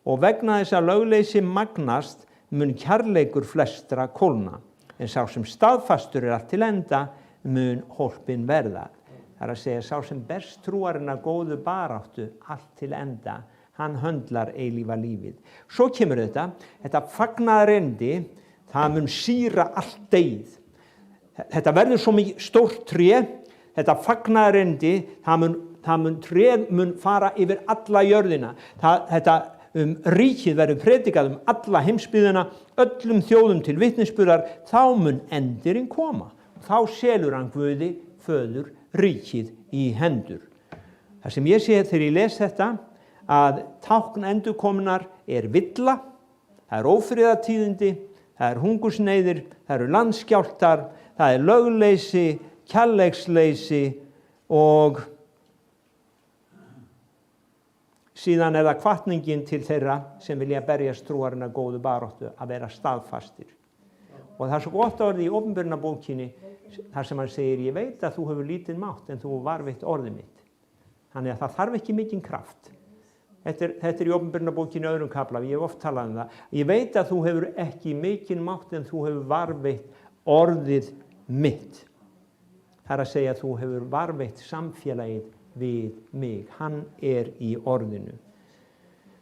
og vegna þess að lögleysi magnast mun kærleikur flestra kólna. en sá sem staðfastur allt til enda mun hólpinn verða. Það að segja, sá sem berst trúarinnar góðu baráttu allt til enda, hann höndlar eilífa lífið. Svo kemur þetta fagnaðarendi, það mun sýra allt deyð. Þetta verður svo mikið stórt tré, þetta fagnaðarendi, tréð mun fara yfir alla jörðina. Þetta ríkið verður predikað alla heimsbyggðina, öllum þjóðum til vitnisburðar, þá mun endirinn koma. Þá selur hann Guði, föður, ríkið í hendur. Það sem ég sé þegar ég les þetta, að tákn endurkomunar villa, það ófriðartíðindi, það hungursneyðir, það landskjálftar, það lögleysi, kærleiksleysi og síðan það hvatningin til þeirra sem vilja berjast trúarinnar góðu baráttu að vera staðfastir. Og það svo gott orðið í Opinberunarbókinni þar sem hann segir, ég veit að þú hefur lítinn mátt en þú varðveitt orðið mitt. Þannig að það þarf ekki mikinn kraft. Þetta í Opinberunarbókinni 2. kafla, ég hef oft talað það. Ég veit að þú hefur ekki mikinn mátt en þú hefur varðveitt orðið mitt. Það að segja að þú hefur varðveitt samfélagið við mig. Hann í orðinu.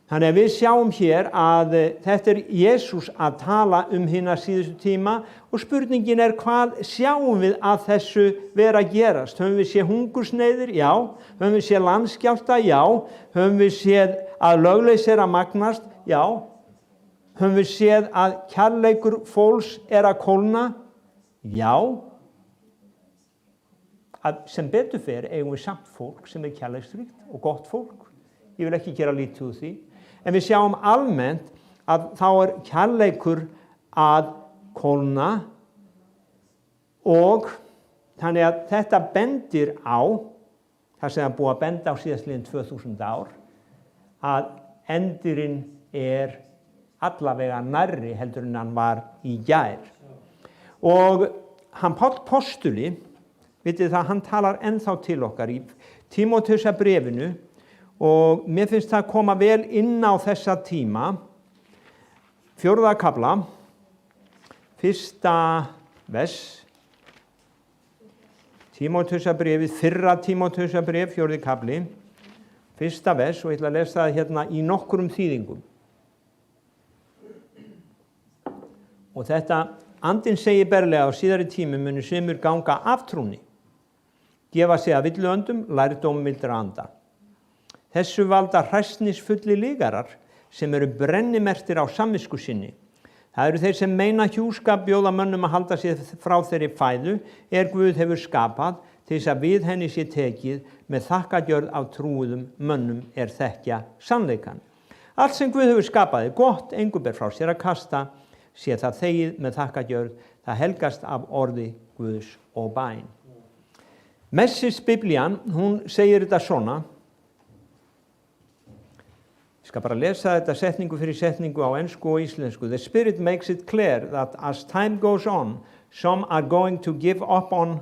Þannig að við sjáum hér að þetta Jesús að tala hina síðustu tíma og spurningin hvað sjáum við að þessu vera að gerast? Höfum við séð hungursneyðir? Já. Höfum við séð landskjálfta? Já. Höfum við séð að lögleysi að magnast? Já. Höfum við séð að kærleikur fólks að kólna? Já. Að sem betur fer eigum við samt fólk sem kærleiksríkt og gott fólk. Ég vil ekki gera lítið úr því. En við sjáum almennt að þá kærleikur að kólna og þannig að þetta bendir á, það sem búið að benda á síðastliðin 2000 ár, að endurinn allavega nærri heldur en hann var í gær. Og hann Páll postuli, vitið það, hann talar ennþá til okkar í Tímóteusarbréfinu og mér finnst það koma vel inn á þessa tíma. 4. kafla, 1. vers, Tímóteusarbréfið, 1. Tímóteusarbréf, 4. kafli, 1. vers, og ég ætla að lesa það hérna í nokkrum þýðingum. Og þetta, andinn segir berlega á síðari tími munu sumir ganga af trúnni, gefa sig að villuöndum, lærdóm mildra anda. Þessu valda hræsnisfulli lygarar sem brennimerktir á samvisku sinni. Það þeir sem meina hjúskap bjóða mönnum að halda sér frá þeirri fæðu Guð hefur skapað til þess að við henni sé tekið með þakkargjörð af trúuðum mönnum þekkja sannleikann. Allt sem Guð hefur skapað gott, engu ber frá sér að kasta, sé það þegið með þakkargjörð, það helgast af orði Guðs og bæn. Messisbiblían, hún segir þetta svona. Ég skal bara lesa þetta setningu fyrir setningu á ensku og íslensku. The Spirit makes it clear that as time goes on, some are going to give up on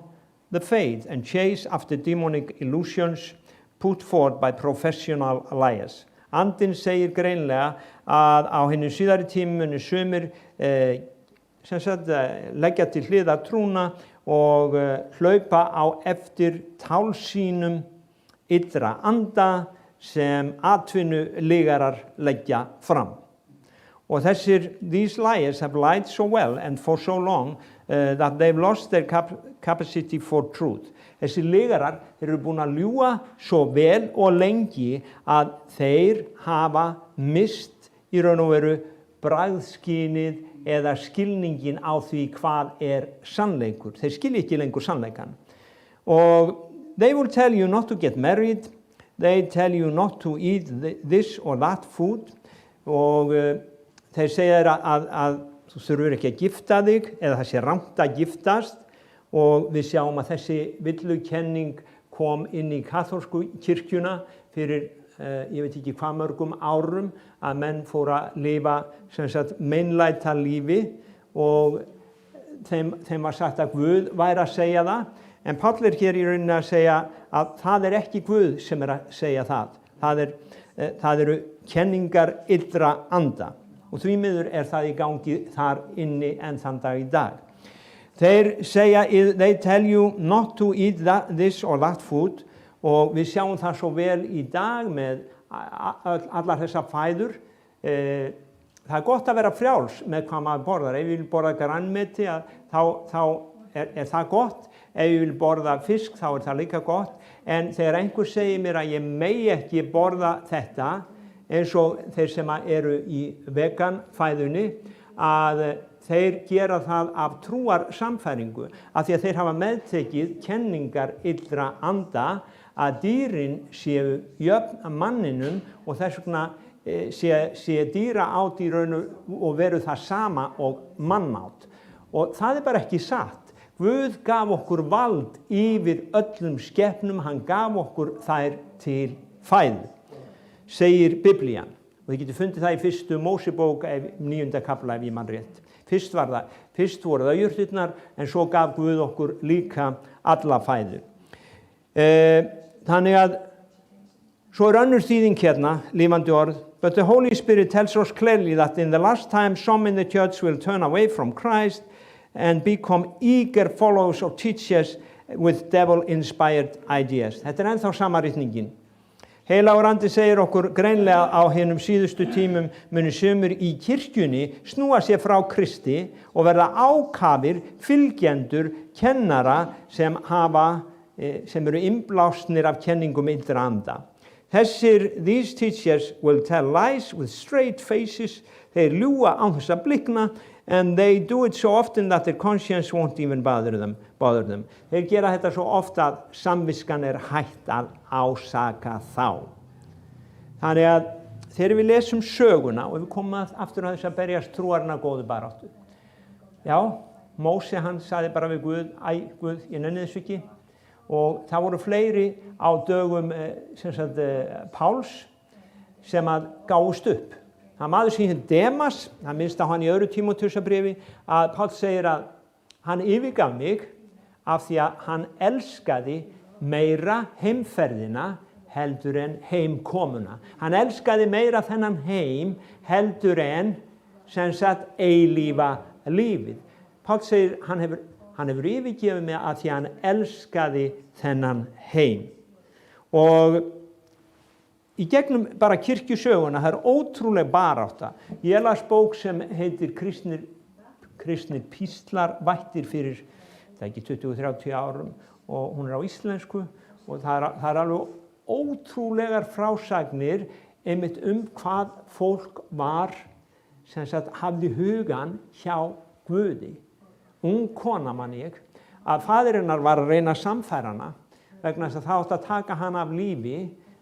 the faith and chase after demonic illusions put forth by professional liars. Andinn segir greinlega að á hinu síðari tíma munu sumir leggja til hliðar trúna og hlaupa á eftir tálsýnum illra anda sem atvinnulygarar leggja fram. Og these liars have lied so well and for so long that they've lost their capacity for truth. Þessi lygarar eru búin að ljúga svo vel og lengi að þeir hafa mist í raun og veru bragðskynið eða skilningin á því hvað sannleikur. Þeir skilja ekki lengur sannleikan. Og they will tell you not to get married. They tell you not to eat this or that food og þeir segja að þú þurfur ekki að gifta þig eða það sé rangt að giftast og við sjáum að þessi villukenning kom inn í kaþólsku kirkjuna fyrir ég veit ekki hvað mörgum árum að menn fóru að lifa meinlæta lífi og þeim var sagt að Guð væri að segja það. En Páll hér í rauninni að segja að það ekki Guð sem að segja það. Það eru kenningar illra anda. Og því miður það í gangi þar inni enn þann dag í dag. Þeir segja, they tell you not to eat this or that food, og við sjáum það svo vel í dag með allar þessar fæður. Það gott að vera frjáls með hvað maður borðar. Ef ég vil borða grænmeti, þá það gott. Ef ég vil borða fisk, þá það líka gott. En þegar einhver segir mér að ég megi ekki borða þetta, eins og þeir sem eru í veganfæðunni, að þeir gera það af trúar samfæringu, af því að þeir hafa meðtekið kenningar illra anda, að dýrin séu jöfn manninum og þess vegna sé dýra át í raun og veru það sama og mannátt. Og það bara ekki satt. Guð gaf okkur vald yfir öllum skepnum, hann gaf okkur þær til fæðu, segir Biblían. Og þið getur fundið það í fyrstu Mósebók 9. kapla ef ég man rétt. Fyrst voru það jurtirnar, en svo gaf Guð okkur líka alla fæðu. Þannig að svo önnur þýðing hérna, lifandi orð. But the Holy Spirit tells us clearly that in the last time some in the church will turn away from Christ and become eager followers of teachers with devil-inspired ideas. Þetta ennþá sama ritningin. Heilagur andi segir okkur greinlega á hinum síðustu tímum muni sumir í kirkjunni snúa sér frá Kristi og verða ákafir fylgjendur kennara sem eru innblásnir af kenningum illra anda. These teachers will tell lies with straight faces. Þeir ljúga án þess að blikna, and they do it so often that their conscience won't even bother them. Þeir gera þetta svo ofta að samviskan hætt að ásaka þá. Þannig að þegar við lesum söguna, og við komum aftur að þess að berjast trúarna góðu baráttu. Já, Móse hann sagði bara við Guð, Guð, ég nenni þessu ekki. Og það voru fleiri á dögum Páls sem að gáfust upp. Það maður sem hét Demas, það minnst á hann í öðru Tímóteusarbréfi, að Páll segir að hann yfirgaf mig af því að hann elskaði meira heimferðina heldur en heimkomuna. Hann elskaði meira þennan heim heldur en eilífa lífið. Páll segir hann hefur yfirgefið mig af því að hann elskaði þennan heim. Og í gegnum bara kirkjusöguna, það ótrúleg barátta. Ég las bók sem heitir Kristnir píslar vættir fyrir, það ekki 20-30 árum, og hún á íslensku, og það alveg ótrúlegar frásagnir einmitt hvað fólk var, hafði hugan hjá Guði. Ung kona man ég, að faðir hennar var að reyna að samfæra hana, vegna þess að það átti að taka hana af lífi,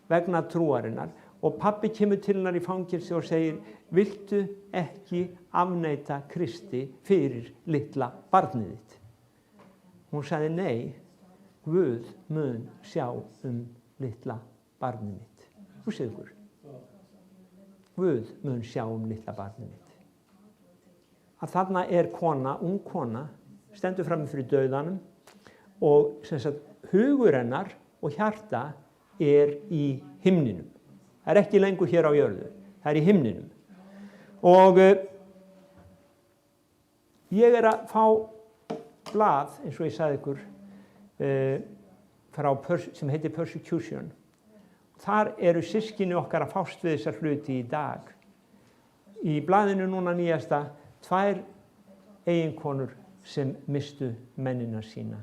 vegna trúarinnar, og pabbi kemur til hennar í fangelsi og segir, viltu ekki afneita Kristi fyrir litla barnið þitt? Hún sagði, nei, Guð mun sjá litla barnið mitt. Þú séð ykkur. Guð mun sjá litla barnið mitt. Að þarna kona, ung kona, stendur frammi fyrir dauðanum og hugur hennar og hjarta í himninum. Það ekki lengur hér á jörðu, það í himninum. Og ég að fá blað, eins og ég sagði ykkur, sem heitir Persecution. Þar eru systkini okkar að fást við þessar hluti í dag. Í blaðinu núna nýjasta, 2 eiginkonur sem mistu mennina sína.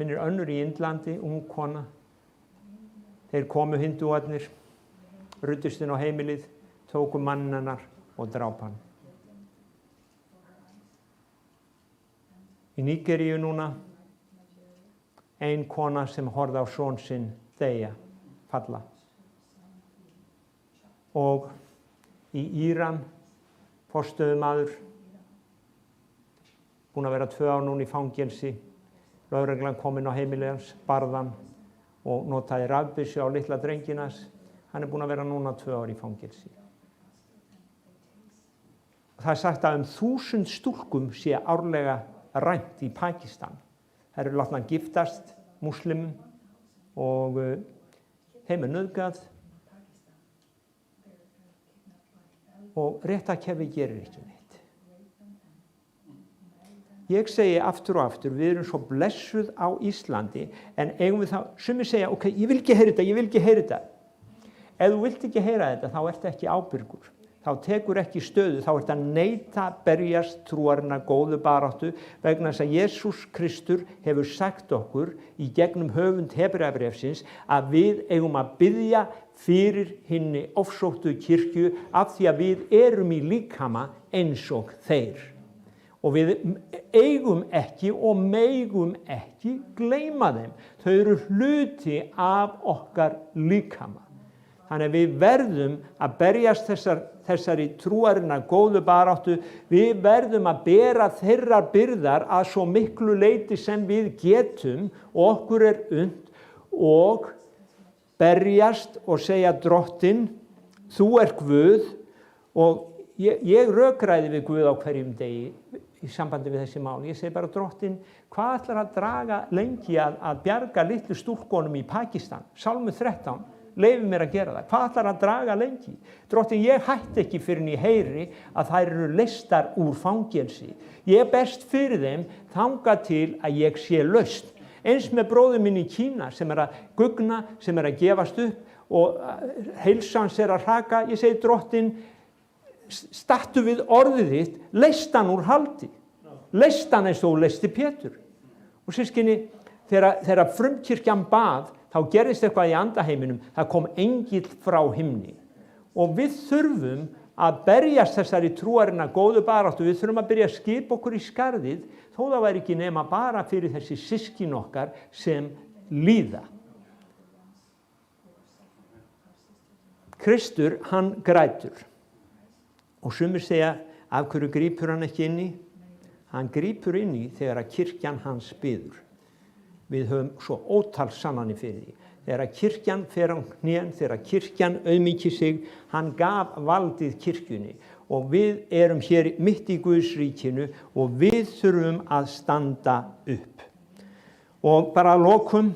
Minnir önnur í Indlandi, ung kona. Þeir komu hindúarnir, ruddust inn á heimilið, tóku mann hennar og drápu hann. Í Nígeríu núna, ein kona sem horfði á son sinn deyja, falla. Og í Íran, forstöðumaður, búinn að vera 2 ár núna í fangelsi, lögreglan kom inn á heimilið hans, barðan og notaði rafbyssu á litla drenginas. Hann búinn að vera núna 2 ár í fangelsi. Það sagt að 1000 stúlkum sé árlega rænt í Pakistan. Þær eru látnar giftast múslimum og þeim nauðgað og réttarkerfið gerir ekki neitt. ég segi aftur og aftur, við erum svo blessuð á Íslandi, en eigum við þá, sumir segja, ok, ég vil ekki heyra þetta. Ef þú vilt ekki heyra þetta, þá ertu ekki ábyrgur. Þá tekur ekki stöðu, þá ertu að neita berjast trúarinnar góðu baráttu vegna þess að Jesús Kristur hefur sagt okkur í gegnum höfund Hebreabréfsins að við eigum að biðja fyrir hinni ofsóttu kirkju af því að við erum í líkama eins og þeir. Og við eigum ekki og megum ekki gleyma þeim. Þau eru hluti af okkar líkama. Þannig að við verðum að berjast þessari trúarinnar góðu baráttu, við verðum að bera þeirra byrðar að svo miklu leyti sem við getum og okkur unnt og berjast og segja Drottinn, þú ert Guð, og ég rökræði við Guð á hverjum degi í sambandi við þessi mál. Ég segi bara Drottinn, hvað ætlar að draga lengi að bjarga litlu stúlkonum í Pakistan? Sálmur 13. Leyfi mér að gera það. Hvað ætlar að draga lengi? Drottinn, ég hætti ekki fyrr en ég heyri að þær eru leystar úr fangelsi. Ég berst fyrir þeim þangað til að ég sé lausn. Eins með bróður minn í Kína sem að gugna, sem að gefast upp og heilsans að hraka. Ég segi Drottinn, stattu við orðið þitt, leyst hann úr haldi. Leyst hann eins og leysti Pétur. Og sískinni, þegar frumkirkjan bað, þá gerðist eitthvað í andaheiminum, það kom engill frá himni. Og við þurfum að berjast þessari trúarinnar góðu baráttu, við þurfum að byrja að skipa okkur í skarðið, þó það væri ekki nema bara fyrir þessi systkin okkar sem líða. Kristur, hann grætur. Og sumir segja, af hverju grípur hann ekki inn í? Hann grípur inn í þegar að kirkjan hans biður. Við höfum svo ótal sannanir fyrir því. Þegar kirkjan fer á knén, þegar kirkjan auðmýkir sig, hann gaf valdið kirkjunni. Og við erum hér mitt í Guðs ríkinu og við þurfum að standa upp. Og bara að lokum,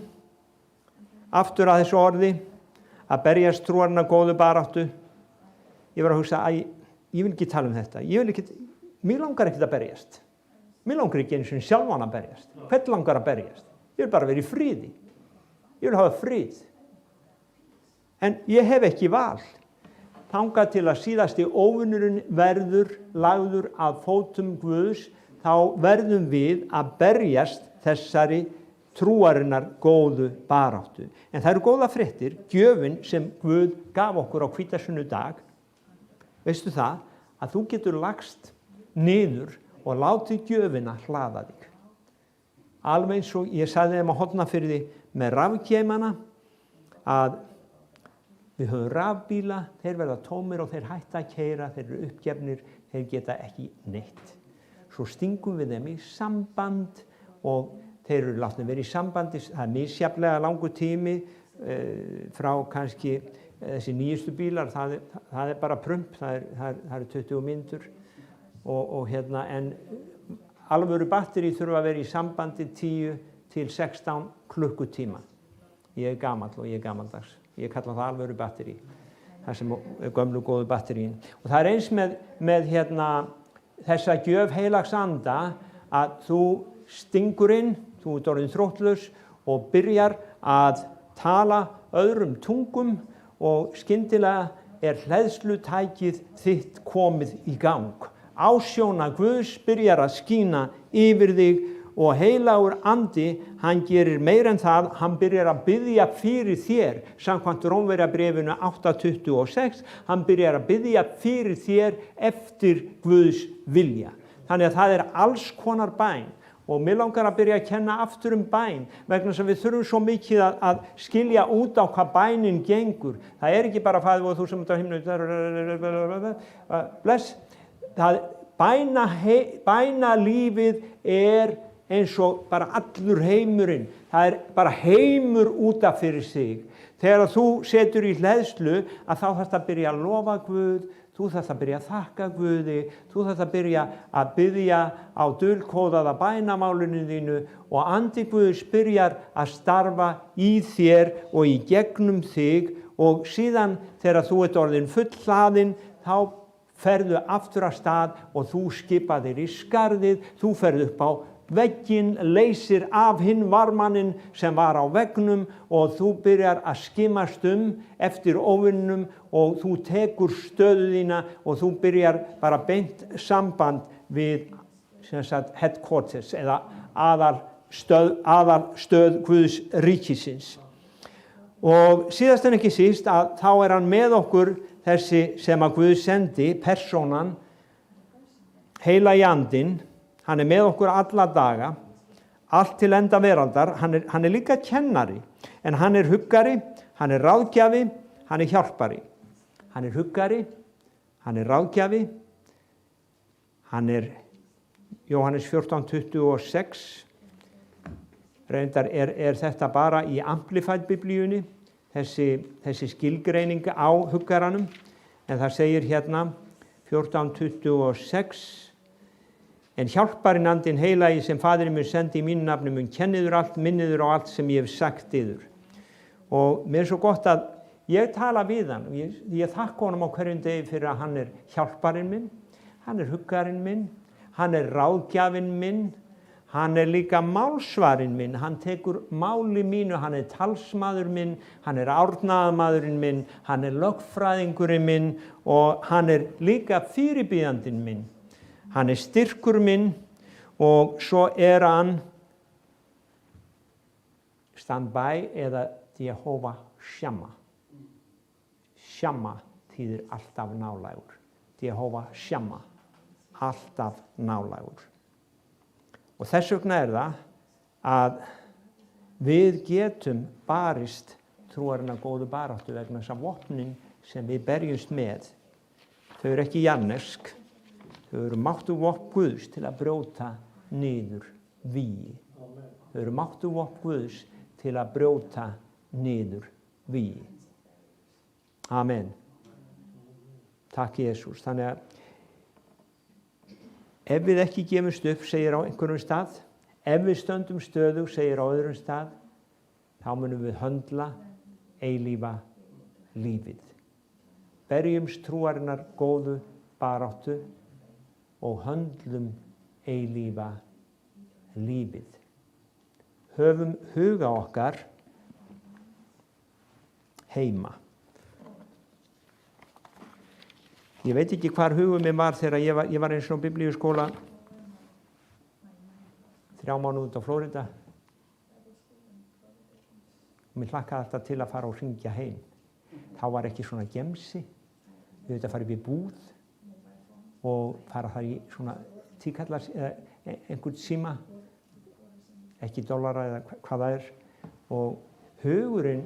aftur að þessu orði, að berjast trúarinnar góðu baráttu. Ég var að hugsa, ég vil ekki tala um þetta. Mér langar ekki að berjast. Mér langar ekki eins og sjálfan að berjast. Hvern langar að berjast? Ég vil bara vera í fríði. Ég vil hafa fríð. En ég hef ekki val. Þangað til að síðasti óvinurinn verður lagður að fótum Guðs, þá verðum við að berjast þessari trúarinnar góðu baráttu. En það eru góða fréttir, gjöfin sem Guð gaf okkur á hvítasunnudag. Veistu það, að þú getur lagst niður og látið gjöfina hlaða þig. Alveg eins og ég sagði þeim að Hornafirði með rafgeimana að við höfum rafbíla, þeir verða tómir og þeir hætta að keyra, þeir eru uppgefnir, þeir geta ekki neitt. Svo stingum við þeim í samband og þeir eru látnir verið í sambandi, það er misjafnlega langur tími frá kannski þessi nýjustu bílar, það er bara prump, það eru 20 mínútur og en alvöru batteri þurfa að vera í sambandi 10 til 16 klukkutíma. Ég er gamall og ég er gamaldags. Ég kalla það alvöru batteri. Það sem er gömlu góðu batteríin. Og það er eins með þessa gjöf heilags anda að þú stingur inn, þú ert orðinn þróttlaus og byrjar að tala öðrum tungum og skyndilega er hleðslutækið þitt komið í gang. Ásjóna Guðs byrjar að skína yfir þig og heilagur andi, hann gerir meira en það, hann byrjar að biðja fyrir þér, samkvæmt Rómverjabréfinu 8:26, hann byrjar að biðja fyrir þér eftir Guðs vilja. Þannig að það er alls konar bæn og mér langar að byrja að kenna aftur bæn vegna þess að við þurfum svo mikið að skilja út á hvað bænin gengur. Það er ekki bara Faðir vor þú sem ert á himnum, bless. Bænalífið er eins og bara allur heimurinn. Það er bara heimur útaf fyrir sig. Þegar þú setur í hleðslu að þá þarfst að byrja að lofa Guð, þú þarfst að byrja að þakka Guði, þú þarfst að byrja að biðja á dulkóðaða bænamálinu þínu og andi Guðs byrjar að starfa í þér og í gegnum þig og síðan þegar þú ert orðin fullhlaðinn þá ferðu aftur að stað og þú skipaðir í skarðið, þú ferð upp á vegginn, leysir af hinn varmanninn sem var á veggnum og þú byrjar að skimast eftir óvinnum og þú tekur stöðu þína og þú byrjar bara beint samband við headquarters eða aðalstöð Guðs ríkisins. Og síðast en ekki síst að þá hann með okkur þessi sem að Guð sendi, persónan, heilagi andinn, hann með okkur alla daga, allt til enda veraldar, hann líka kennari, en hann huggari, hann ráðgjafi, hann hjálpari. Hann huggari, hann ráðgjafi, hann Jóhannes 14:26, reyndar þetta bara í Amplified biblíunni, þessi skilgreining á huggaranum, en það segir hérna 14:26, en hjálparinn andinn heilagi sem faðirinn mun sendi í mínu nafni mun kenniður allt, minniður á allt sem ég hef sagt yður. Og mér svo gott að ég tala við hann, ég þakka honum á hverjum degi fyrir að hann hjálparinn minn, hann huggarinn minn, hann ráðgjafinn minn, hann líka málsvarinn minn, hann tekur máli mínu, hann talsmaður minn, hann árnaðamaðurinn minn, hann lögfræðingurinn minn og hann líka fyrirbýðandinn minn. Hann styrkur minn og svo hann standby eða Jehova Shamma. Shamma þýðir alltaf nálægur. Jehova Shamma, alltaf nálægur. Og þess vegna það að við getum barist trúarinnar góðu baráttu vegna þess að vopnin sem við berjumst með, þau ekki jarnesk, þau máttu vopn Guðs til að brjóta niður vígi. Þau máttu vopn Guðs til að brjóta niður vígi. Amen. Takk Jesús. Þannig að ef við ekki gefumst upp, segir á einhverjum stað, ef við stöndum stöðug, segir á öðrum stað, þá munum við höndla eilífa lífið. Berjumst trúarinnar góðu baráttu og höndlum eilífa lífið. Höfum huga okkar heima. Ég veit ekki hvar hugum mér var þegar ég var eins og biblíuskóla 3 mánuði út á Flórída. Mér hlakkaði alltaf til að fara og hringja heim. Þá var ekki svona gemsi. Við höfum að fara upp í búð og fara þar í svona tíkallar eða einhvern síma, ekki dollara eða hvað það og hugurinn,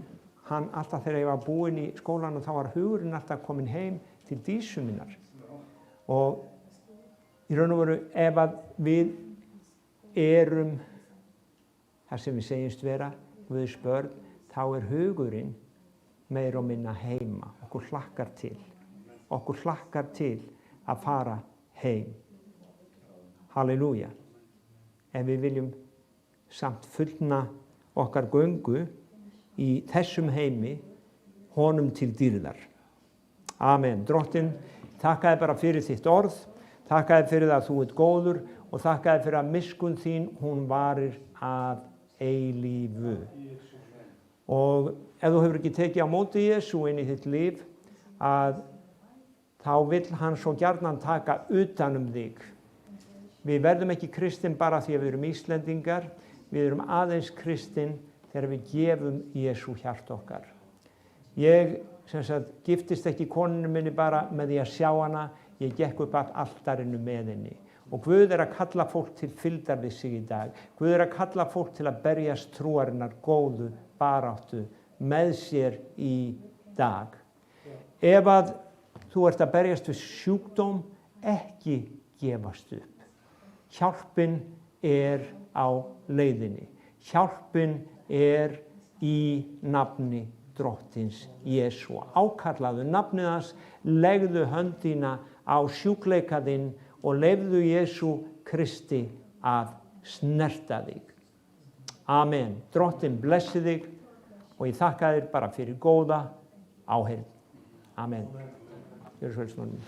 hann alltaf þegar ég var búinn í skólan og þá var hugurinn alltaf komin heim til Dísu minnar og í raun og veru ef að við erum þar sem við segjumst vera Guðs börn, þá hugurinn meir og minna heima. Okkur hlakkar til að fara heim. Halleluja. Ef við viljum samt fullna okkar göngu í þessum heimi honum til dýrðar. Amen. Drottinn, þakka þér bara fyrir þitt orð, þakka þér fyrir að þú ert góður og þakka þér fyrir að miskunn þín, hún varir að eilífu. Og ef þú hefur ekki tekið á móti Jesú inn í þitt líf, að þá vill hann svo gjarnan taka utan þig. Við verðum ekki kristin bara því að við erum Íslendingar, við erum aðeins kristin þegar við gefum Jesú hjart okkar. Ég giftist ekki konunni minni bara með því að sjá hana, ég gekk upp að altarinu með henni. Og Guð að kalla fólk til fylgdar við sig í dag. Guð að kalla fólk til að berjast trúarinnar góðu baráttu með sér í dag. Ef að þú ert að berjast við sjúkdóm, ekki gefast upp. Hjálpin á leiðinni. Hjálpin í nafni Drottins Jesú. Ákallaðu nafnið hans, legðu höndina á sjúkleika þinn og leyfðu Jesú Kristi að snerta þig. Amen. Drottinn blessi þig og ég þakka þér bara fyrir góða áheyrn. Amen. Gjörðu svo vel, snúnum.